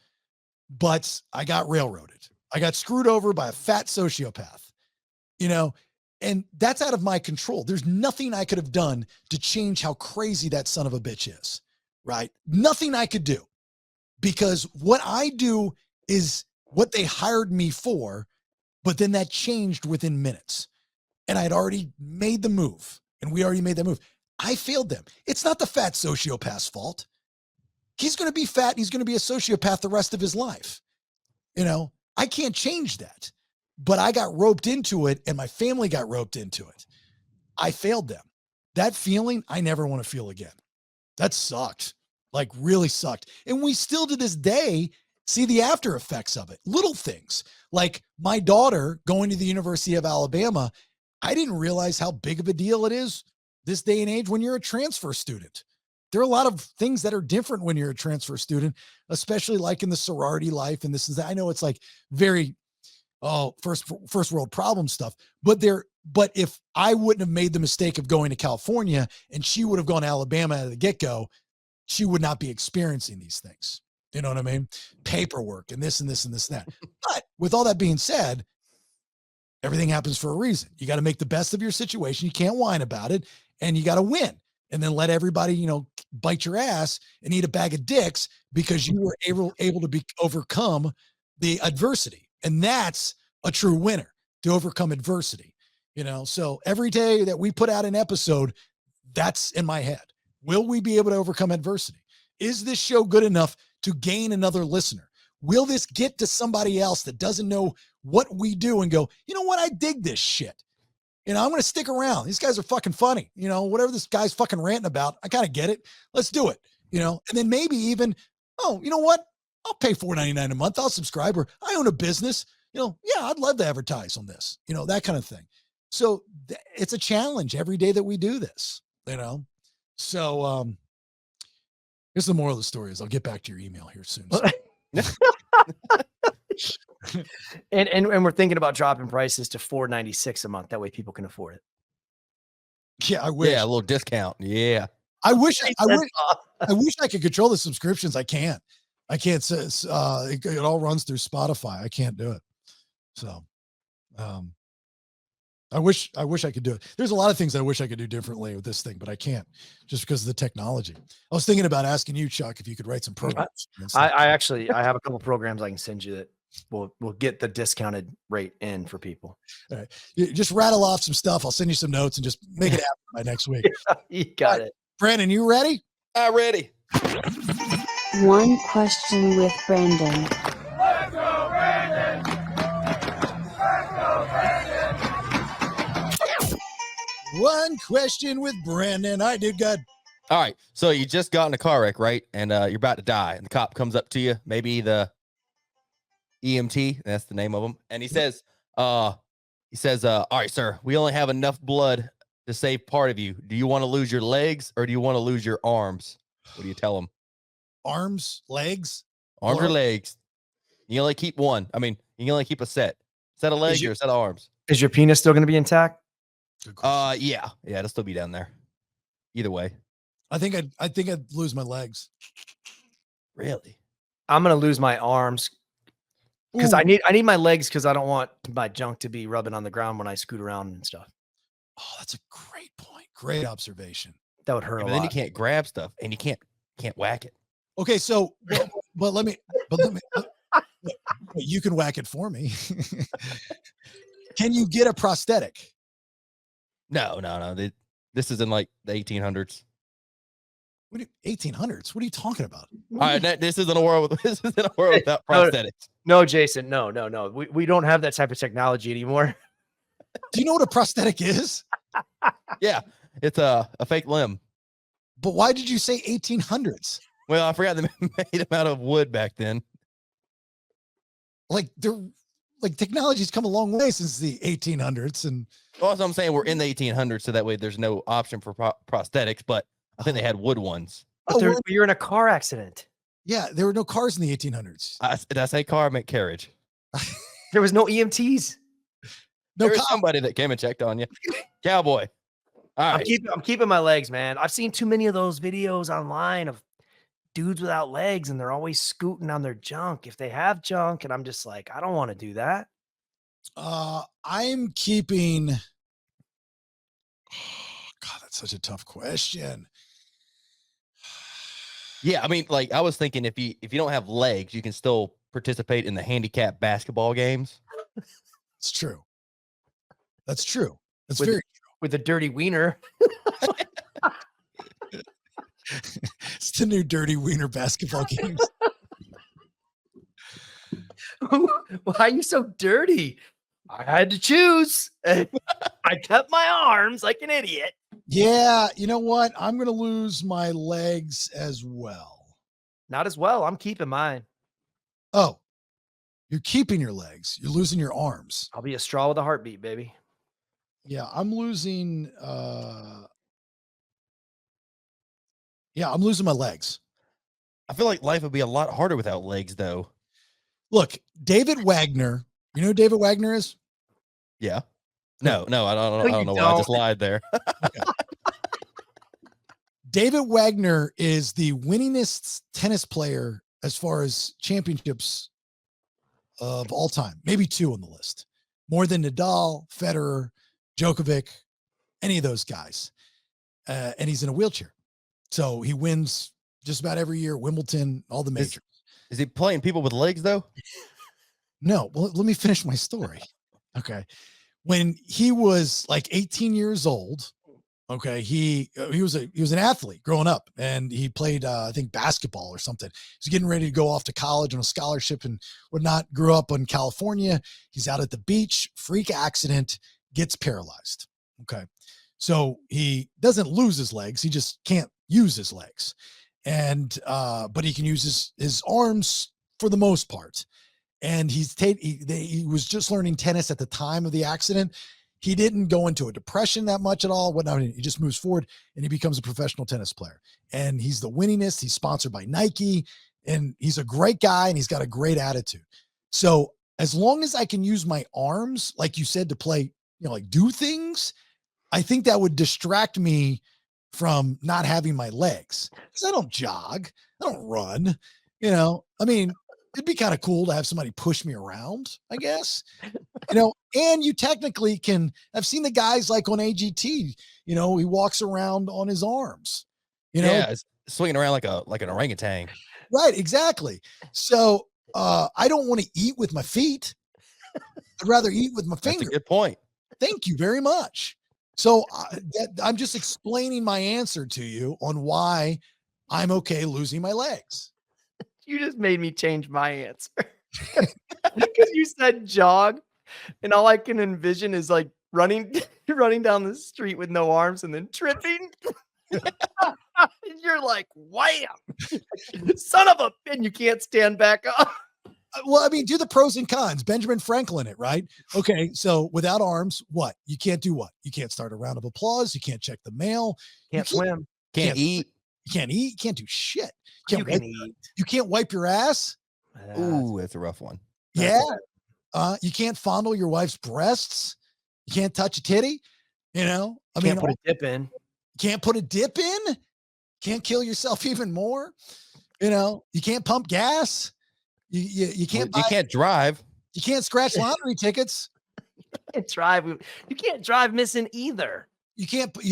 but I got railroaded. I got screwed over by a fat sociopath, you know, and that's out of my control. There's nothing I could have done to change how crazy that son of a bitch is, right? Nothing I could do, because what I do is what they hired me for, but then that changed within minutes. And I'd already made the move, and we already made that move. I failed them. It's not the fat sociopath's fault. He's going to be fat. And he's going to be a sociopath the rest of his life. You know, I can't change that, but I got roped into it, and my family got roped into it. I failed them. That feeling, I never want to feel again. That sucked, like really sucked. And we still to this day see the after effects of it. Little things like my daughter going to the University of Alabama. I didn't realize how big of a deal it is this day and age when you're a transfer student. There are a lot of things that are different when you're a transfer student, especially like in the sorority life and this and that. I know it's like very, first world problem stuff, but if I wouldn't have made the mistake of going to California and she would have gone to Alabama at the get-go, she would not be experiencing these things. You know what I mean? Paperwork and this and this and this and that. But with all that being said, everything happens for a reason. You got to make the best of your situation. You can't whine about it, and you got to win, and then let everybody, you know, bite your ass and eat a bag of dicks because you were able to overcome the adversity. And that's a true winner, to overcome adversity, you know? So every day that we put out an episode, that's in my head. Will we be able to overcome adversity? Is this show good enough to gain another listener? Will this get to somebody else that doesn't know what we do and go, you know what? I dig this shit. I'm going to stick around. These guys are fucking funny. Whatever this guy's fucking ranting about, I kind of get it. Let's do it. And then maybe even, oh, you know what? I'll pay $4.99 a month. I'll subscribe, or I own a business. Yeah, I'd love to advertise on this, that kind of thing. So it's a challenge every day that we do this, So here's the moral of the story is I'll get back to your email here soon. And we're thinking about dropping prices to $4.96 a month. That way people can afford it. Yeah, I wish. Yeah, a little discount. Yeah. I wish I could control the subscriptions. I can't. It all runs through Spotify. I can't do it. So, I wish I could do it. There's a lot of things I wish I could do differently with this thing, but I can't just because of the technology. I was thinking about asking you, Chuck, if you could write some programs. I have a couple programs I can send you that will get the discounted rate in for people. All right. You just rattle off some stuff. I'll send you some notes and just make it happen by next week. You got it. Brandon, you ready? I'm ready. One question with Brandon. Let's go, Brandon! Let's go, Brandon! One question with Brandon. I did good. All right. So you just got in a car wreck, right? And you're about to die. And the cop comes up to you, maybe the EMT, that's the name of him. And he says, all right, sir, we only have enough blood to save part of you. Do you want to lose your legs or do you want to lose your arms? What do you tell him? Arms, legs? Arms or legs? You can only keep one. I mean, you can only keep a set of legs or a set of arms. Is your penis still going to be intact? Yeah, it'll still be down there. Either way. I think I'd lose my legs. Really? I'm going to lose my arms because I need my legs because I don't want my junk to be rubbing on the ground when I scoot around and stuff. Oh, that's a great point. Great observation. That would hurt a lot. Then you can't grab stuff and you can't whack it. Okay, so but let me you can whack it for me. Can you get a prosthetic? No. This is in like the 1800s. What 1800s? What are you talking about? All right, this isn't a world without prosthetics. No, Jason, no. We don't have that type of technology anymore. Do you know what a prosthetic is? Yeah, it's a fake limb. But why did you say 1800s? Well, I forgot they made them out of wood back then. Like technology's come a long way since the 1800s, and also I'm saying we're in the 1800s, so that way there's no option for prosthetics. But I think they had wood ones. But you're in a car accident. Yeah, there were no cars in the 1800s. Did I say car? I meant carriage. There was no EMTs. There was somebody that came and checked on you. Cowboy. All right. I'm keeping my legs, man. I've seen too many of those videos online of dudes without legs and they're always scooting on their junk if they have junk. And I'm just like, I don't want to do that. I'm keeping. God, that's such a tough question. Yeah, I mean, like I was thinking, if you don't have legs, you can still participate in the handicap basketball games. It's true. That's true. That's very true. With a dirty wiener. It's the new dirty wiener basketball games. Why are you so dirty? I had to choose. I kept my arms like an idiot. Yeah, you know what? I'm going to lose my legs as well. Not as well. I'm keeping mine. Oh, you're keeping your legs. You're losing your arms. I'll be a straw with a heartbeat, baby. Yeah, I'm losing. I'm losing my legs. I feel like life would be a lot harder without legs, though. Look, David Wagner. You know who David Wagner is? Yeah. No, I don't know why I just lied there. Okay. David Wagner is the winningest tennis player as far as championships of all time. Maybe two on the list. More than Nadal, Federer, Djokovic, any of those guys. And he's in a wheelchair. So he wins just about every year, Wimbledon, all the majors. Is he playing people with legs, though? No. Well, let me finish my story. Okay. When he was like 18 years old, okay, he was an athlete growing up, and he played I think basketball or something. He's getting ready to go off to college on a scholarship and whatnot. Grew up in California. He's out at the beach, freak accident, gets paralyzed. Okay. So he doesn't lose his legs. He just can't use his legs. And, but he can use his arms for the most part. And he was just learning tennis at the time of the accident. He didn't go into a depression that much at all. Whatnot. He just moves forward and he becomes a professional tennis player. And he's the winningest. He's sponsored by Nike and he's a great guy and he's got a great attitude. So as long as I can use my arms, like you said, to play, like do things, I think that would distract me from not having my legs. Because I don't jog, I don't run, I mean, it'd be kind of cool to have somebody push me around, I guess, and you technically can. I've seen the guys like on AGT, he walks around on his arms, Yeah, it's swinging around like an orangutan. Right, exactly. So I don't want to eat with my feet. I'd rather eat with my finger. That's a good point. Thank you very much. So I'm just explaining my answer to you on why I'm okay losing my legs. You just made me change my answer because you said jog, and all I can envision is like running down the street with no arms and then tripping. You're like, wham, son of a, and you can't stand back up. Well, I mean, do the pros and cons. Benjamin Franklin it, right? Okay, so without arms, what? You can't do what? You can't start a round of applause. You can't check the mail. Can't swim. Can't eat. You can't eat. You can't do shit. You can eat. You can't wipe your ass. Ooh, that's a rough one. Yeah. You can't fondle your wife's breasts. You can't touch a titty. I Can't put a dip in. Can't put a dip in. Can't kill yourself even more. You can't pump gas. You can't. You can't drive. You can't scratch lottery tickets. You can't drive. You can't drive missing either. You can't play.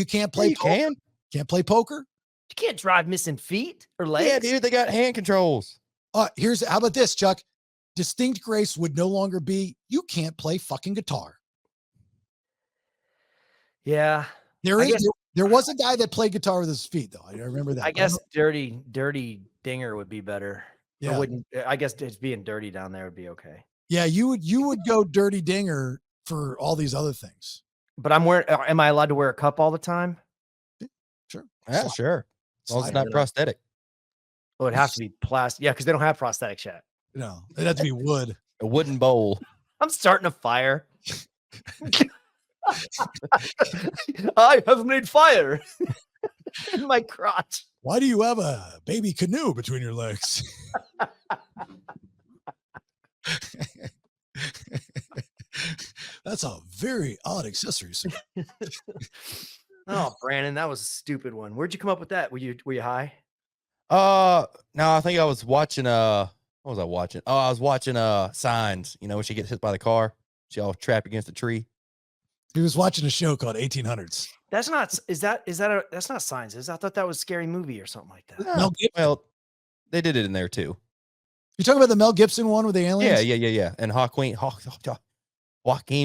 You poker. Can't play poker. You can't drive missing feet or legs. Yeah, dude, they got hand controls. How about this, Chuck? Distinct grace would no longer be you can't play fucking guitar. Yeah. There was a guy that played guitar with his feet, though. I remember that. I guess dirty dinger would be better. Yeah. I guess it's being dirty down there would be okay. Yeah, you would go dirty dinger for all these other things. But am I allowed to wear a cup all the time? Sure. Yeah, sure. As long as it's not prosthetic. Oh, it'd have to be plastic. Yeah, because they don't have prosthetics yet. No, it'd have to be wood. A wooden bowl. I'm starting a fire. I have made fire in my crotch. Why do you have a baby canoe between your legs? That's a very odd accessory. Oh, Brandon, that was a stupid one. Where'd you come up with that? Were you high? No, I think I was watching what was I watching? Oh, I was watching Signs, when she gets hit by the car. She all trapped against a tree. He was watching a show called 1800s. That's not that's not Signs. I thought that was a Scary Movie or something like that. Mel Gibson. Well, they did it in there too. You're talking about the Mel Gibson one with the aliens? Yeah. And Joaquin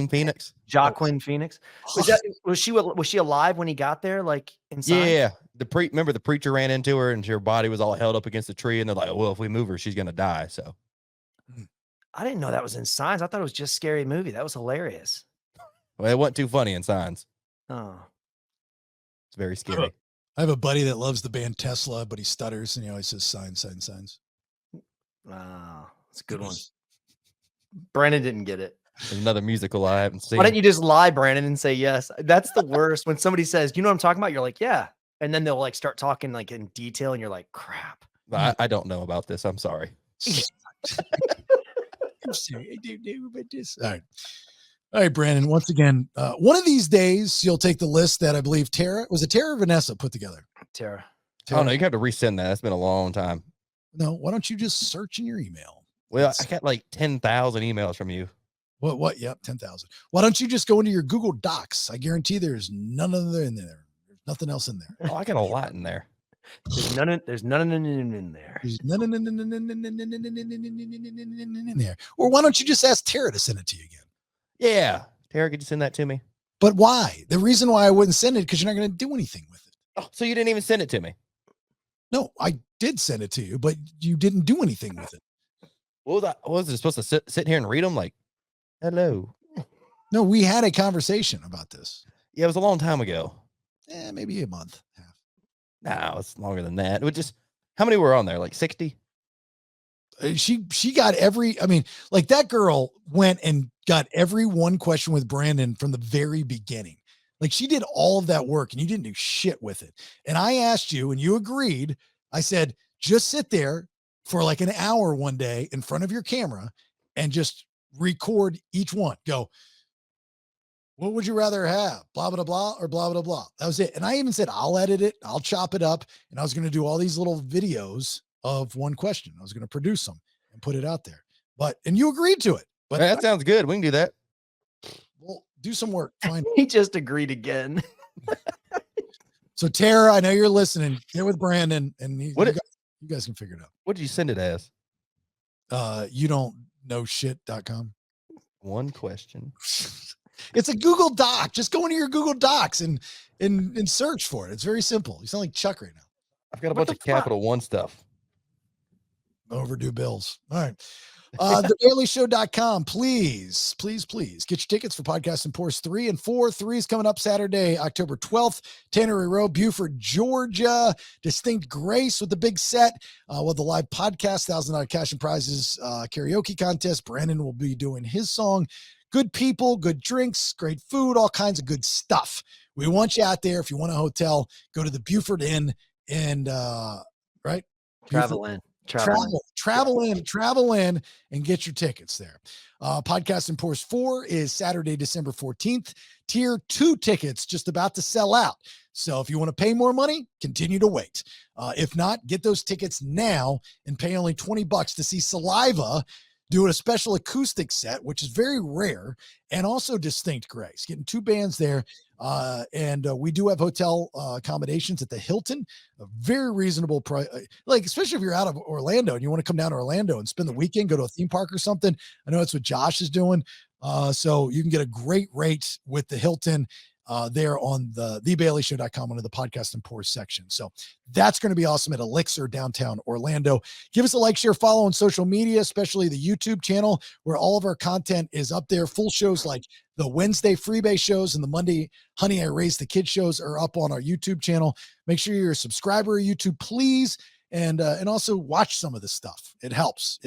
Phoenix. Joaquin Phoenix. Was she alive when he got there? Like inside? Yeah. Remember the preacher ran into her and her body was all held up against a tree, and they're like, well, if we move her, she's gonna die. So I didn't know that was in Signs. I thought it was just Scary Movie. That was hilarious. Well, it wasn't too funny in Signs. Oh. It's very scary. I have a buddy that loves the band Tesla, but he stutters and he always says signs. Wow. That's a good one. Brandon didn't get it. There's another musical I haven't seen. Why don't you just lie, Brandon, and say yes? That's the worst. When somebody says, you know what I'm talking about? You're like, yeah. And then they'll like start talking like in detail and you're like, crap. I don't know about this. I'm sorry. I'm sorry. I don't know about this. All right, Brandon. Once again, one of these days you'll take the list that I believe Tara or Vanessa put together. Tara. Oh no, you have to resend that. That's been a long time. No, why don't you just search in your email? Well, I got like 10,000 emails from you. What? Yep, 10,000. Why don't you just go into your Google Docs? I guarantee there's none other in there. There's nothing else in there. Oh, I got a lot in there. There's none in there. There's none in there. Or why don't you just ask Tara to send it to you again? Yeah. Tara, could you send that to me? But why? The reason why I wouldn't send it because you're not going to do anything with it. Oh, so you didn't even send it to me? No, I did send it to you, but you didn't do anything with it. What was it supposed to sit here and read them? Like, hello. No, we had a conversation about this. Yeah, it was a long time ago. Maybe a month. Half. No, it's longer than that. It would just, how many were on there? Like 60? She got every, I mean, like that girl went and got every one question with Brandon from the very beginning. Like she did all of that work and you didn't do shit with it. And I asked you and you agreed. I said, just sit there for like an hour one day in front of your camera and just record each one. Go, what would you rather have? Blah, blah, blah, or blah, blah, blah. That was it. And I even said, I'll edit it. I'll chop it up. And I was going to do all these little videos of one question. I was going to produce them and put it out there. And you agreed to it. But That sounds good. We can do that. We'll do some work. Fine. He just agreed again. So Tara, I know you're listening. Get with Brandon and you guys can figure it out. What did you send it as? You don't know shit.com. One question. It's a Google Doc. Just go into your Google Docs and search for it. It's very simple. You sound like Chuck right now. I've got a bunch of Capital One stuff. Overdue bills. All right. TheDailyShow.com. Please get your tickets for Podcast and Pours 3 and 4. 3 is coming up Saturday, October 12th, Tannery Road, Buford, Georgia. Distinct Grace with the big set. With the live podcast, $1,000 cash and prizes, karaoke contest. Brandon will be doing his song. Good people, good drinks, great food, all kinds of good stuff. We want you out there. If you want a hotel, go to the Buford Inn and right? Travel in and get your tickets there. Podcast and Pours 4 is Saturday, December 14th. Tier 2 tickets just about to sell out. So if you want to pay more money, continue to wait. If not, get those tickets now and pay only $20 to see Saliva doing a special acoustic set, which is very rare, and also Distinct Grace. Getting 2 bands there. And we do have hotel accommodations at the Hilton, a very reasonable price. Like, especially if you're out of Orlando and you want to come down to Orlando and spend the weekend, go to a theme park or something. I know that's what Josh is doing. So you can get a great rate with the Hilton there on the TheBaileyShow.com under the Podcast and Pours section. So that's going to be awesome at Elixir downtown Orlando. Give us a like, share, follow on social media, especially the YouTube channel where all of our content is up there. Full shows like the Wednesday Freebase shows and the Monday Honey I Raised the Kids shows are up on our YouTube channel. Make sure you're a subscriber of YouTube, please. And also watch some of this stuff. It helps.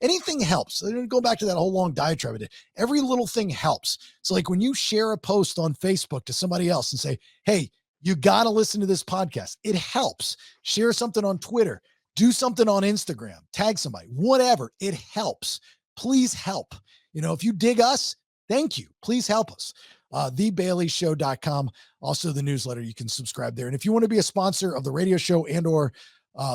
Anything helps. Go back to that whole long diatribe I did. Every little thing helps. So like when you share a post on Facebook to somebody else and say, hey, you got to listen to this podcast. It helps. Share something on Twitter. Do something on Instagram. Tag somebody. Whatever. It helps. Please help. If you dig us, thank you. Please help us. TheBaileyShow.com. Also the newsletter. You can subscribe there. And if you want to be a sponsor of the radio show and or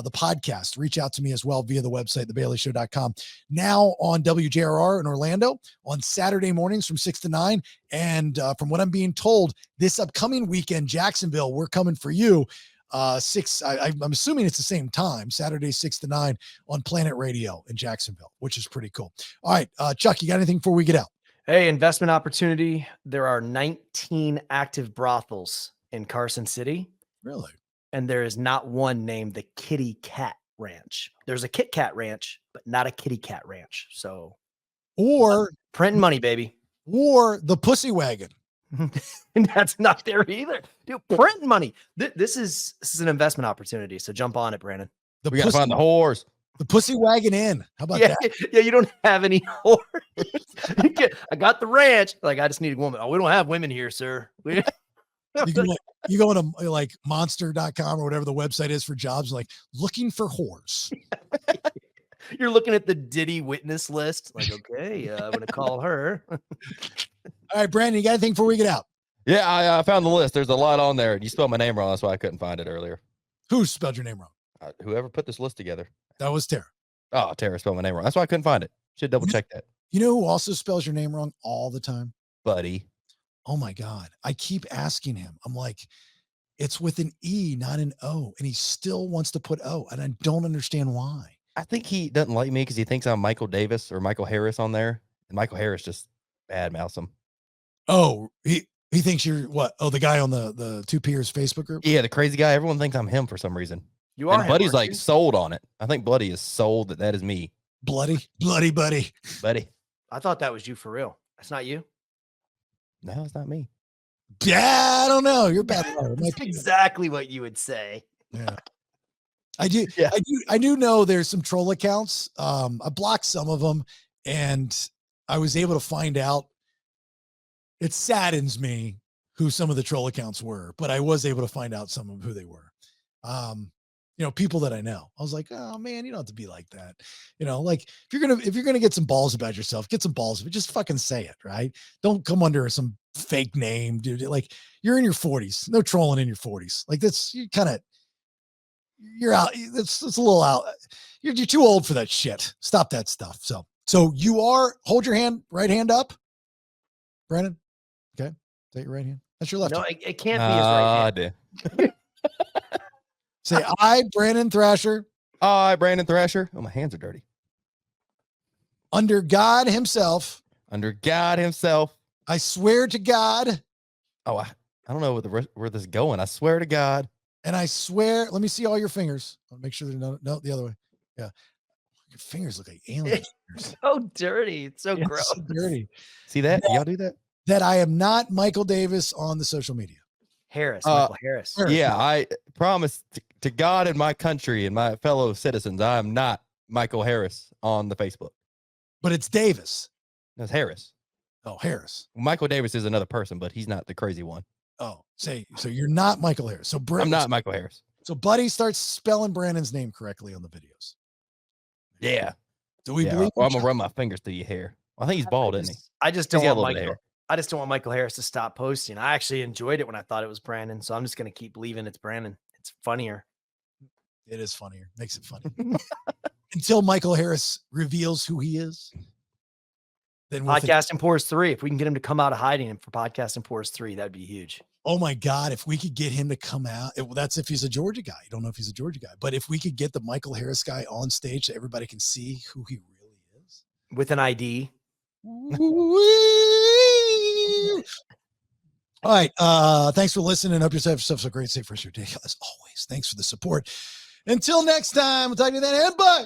the podcast, reach out to me as well via the website, TheBaileyShow.com. Now on WJRR in Orlando on Saturday mornings from 6 to 9. And from what I'm being told, this upcoming weekend, Jacksonville, we're coming for you. I'm assuming it's the same time, Saturday, 6 to 9 on Planet Radio in Jacksonville, which is pretty cool. All right, Chuck, you got anything before we get out? Hey, investment opportunity. There are 19 active brothels in Carson City. Really? And there is not one named the Kitty Cat Ranch. There's a Kit Kat Ranch, but not a Kitty Cat Ranch. So, or printing money, baby. Or the Pussywagon. And that's not there either. Dude, printing money. This is an investment opportunity. So jump on it, Brandon. We got to find the whores. The Pussywagon Inn. How about that? Yeah, you don't have any whores. I got the ranch. Like, I just need a woman. Oh, we don't have women here, sir. You go into like monster.com or whatever the website is for jobs, like looking for whores. You're looking at the Diddy witness list. Like, okay, I'm going to call her. All right, Brandon, you got anything before we get out? Yeah, I found the list. There's a lot on there. You spelled my name wrong. That's why I couldn't find it earlier. Who spelled your name wrong? Whoever put this list together. That was Tara. Oh, Tara spelled my name wrong. That's why I couldn't find it. Should double check that. You know who also spells your name wrong all the time? Buddy. Oh my God. I keep asking him. I'm like, it's with an E, not an O. And he still wants to put O. And I don't understand why. I think he doesn't like me because he thinks I'm Michael Davis or Michael Harris on there. And Michael Harris just badmouths him. Oh, he thinks you're what? Oh, the guy on the Two Peers Facebook group? Yeah, the crazy guy. Everyone thinks I'm him for some reason. You are. And Buddy's like sold on it. I think Buddy is sold that is me. Bloody Buddy. I thought that was you for real. That's not you. No, it's not me. Yeah, I don't know. You're bad. It might That's be. exactly what you would say. Yeah. I do. Yeah. I do know there's some troll accounts. I blocked some of them, and I was able to find out. It saddens me who some of the troll accounts were, but I was able to find out some of who they were. People that I know. I was like, oh man, you don't have to be like that. Like if you're gonna get some balls about yourself, get some balls, but just fucking say it, right? Don't come under some fake name, dude. Like you're in your 40s, no trolling in your 40s. Like that's you're out. It's a little out. You're too old for that shit. Stop that stuff. So you hold your right hand up, Brandon. Okay, is that your right hand? That's your left. No, hand. it can't be his right hand. I did. Say I, Brandon Thrasher, I, Brandon Thrasher. Oh, my hands are dirty. under God himself, Under God himself. I swear to God, Oh, I don't know where this is going. I swear to God. and I swear, let me see all your fingers. I'll make sure they're no, the other way. Yeah. Your fingers look like alien fingers. So dirty. It's so Yeah, gross. so dirty. See that? Y'all do that? That I am not Michael Davis on the social media. Harris, Michael Harris. Yeah, I promise to God and my country and my fellow citizens, I am not Michael Harris on the Facebook. But it's Davis. That's Harris. Oh, Harris. Michael Davis is another person, but he's not the crazy one. Oh, so you're not Michael Harris. So I'm not Michael Harris. So Buddy starts spelling Brandon's name correctly on the videos. Yeah. Do we Yeah, believe? or I'm gonna run my fingers through your hair. Well, I think he's bald, isn't he? I just He's don't got a want little bit of Michael. hair. I just don't want Michael Harris to stop posting. I actually enjoyed it when I thought it was Brandon, so I'm just gonna keep believing it's Brandon. It's funnier. It is funnier. Makes it funny. Until Michael Harris reveals who he is. Then we'll think, Podcast and Pours 3. If we can get him to come out of hiding for Podcast and Pours 3, that'd be huge. oh my God, if we could get him to come out, that's if he's a Georgia guy. You don't know if he's a Georgia guy, but if we could get the Michael Harris guy on stage so everybody can see who he really is. With an ID. All right. Thanks for listening. Hope you have yourself a great, safe rest of your day. As always, thanks for the support. Until next time, we'll talk to you then, and bye.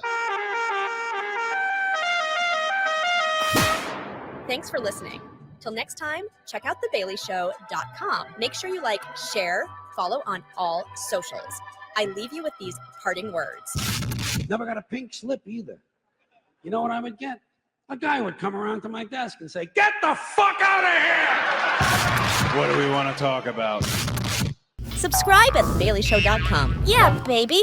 Thanks for listening. Till next time, check out thebaileyshow.com. Make sure you like, share, follow on all socials. I leave you with these parting words. Never got a pink slip either. You know what I would get? A guy would come around to my desk and say, "Get the fuck out of here!" What do we want to talk about? Subscribe at thebaileyshow.com. Yeah, baby.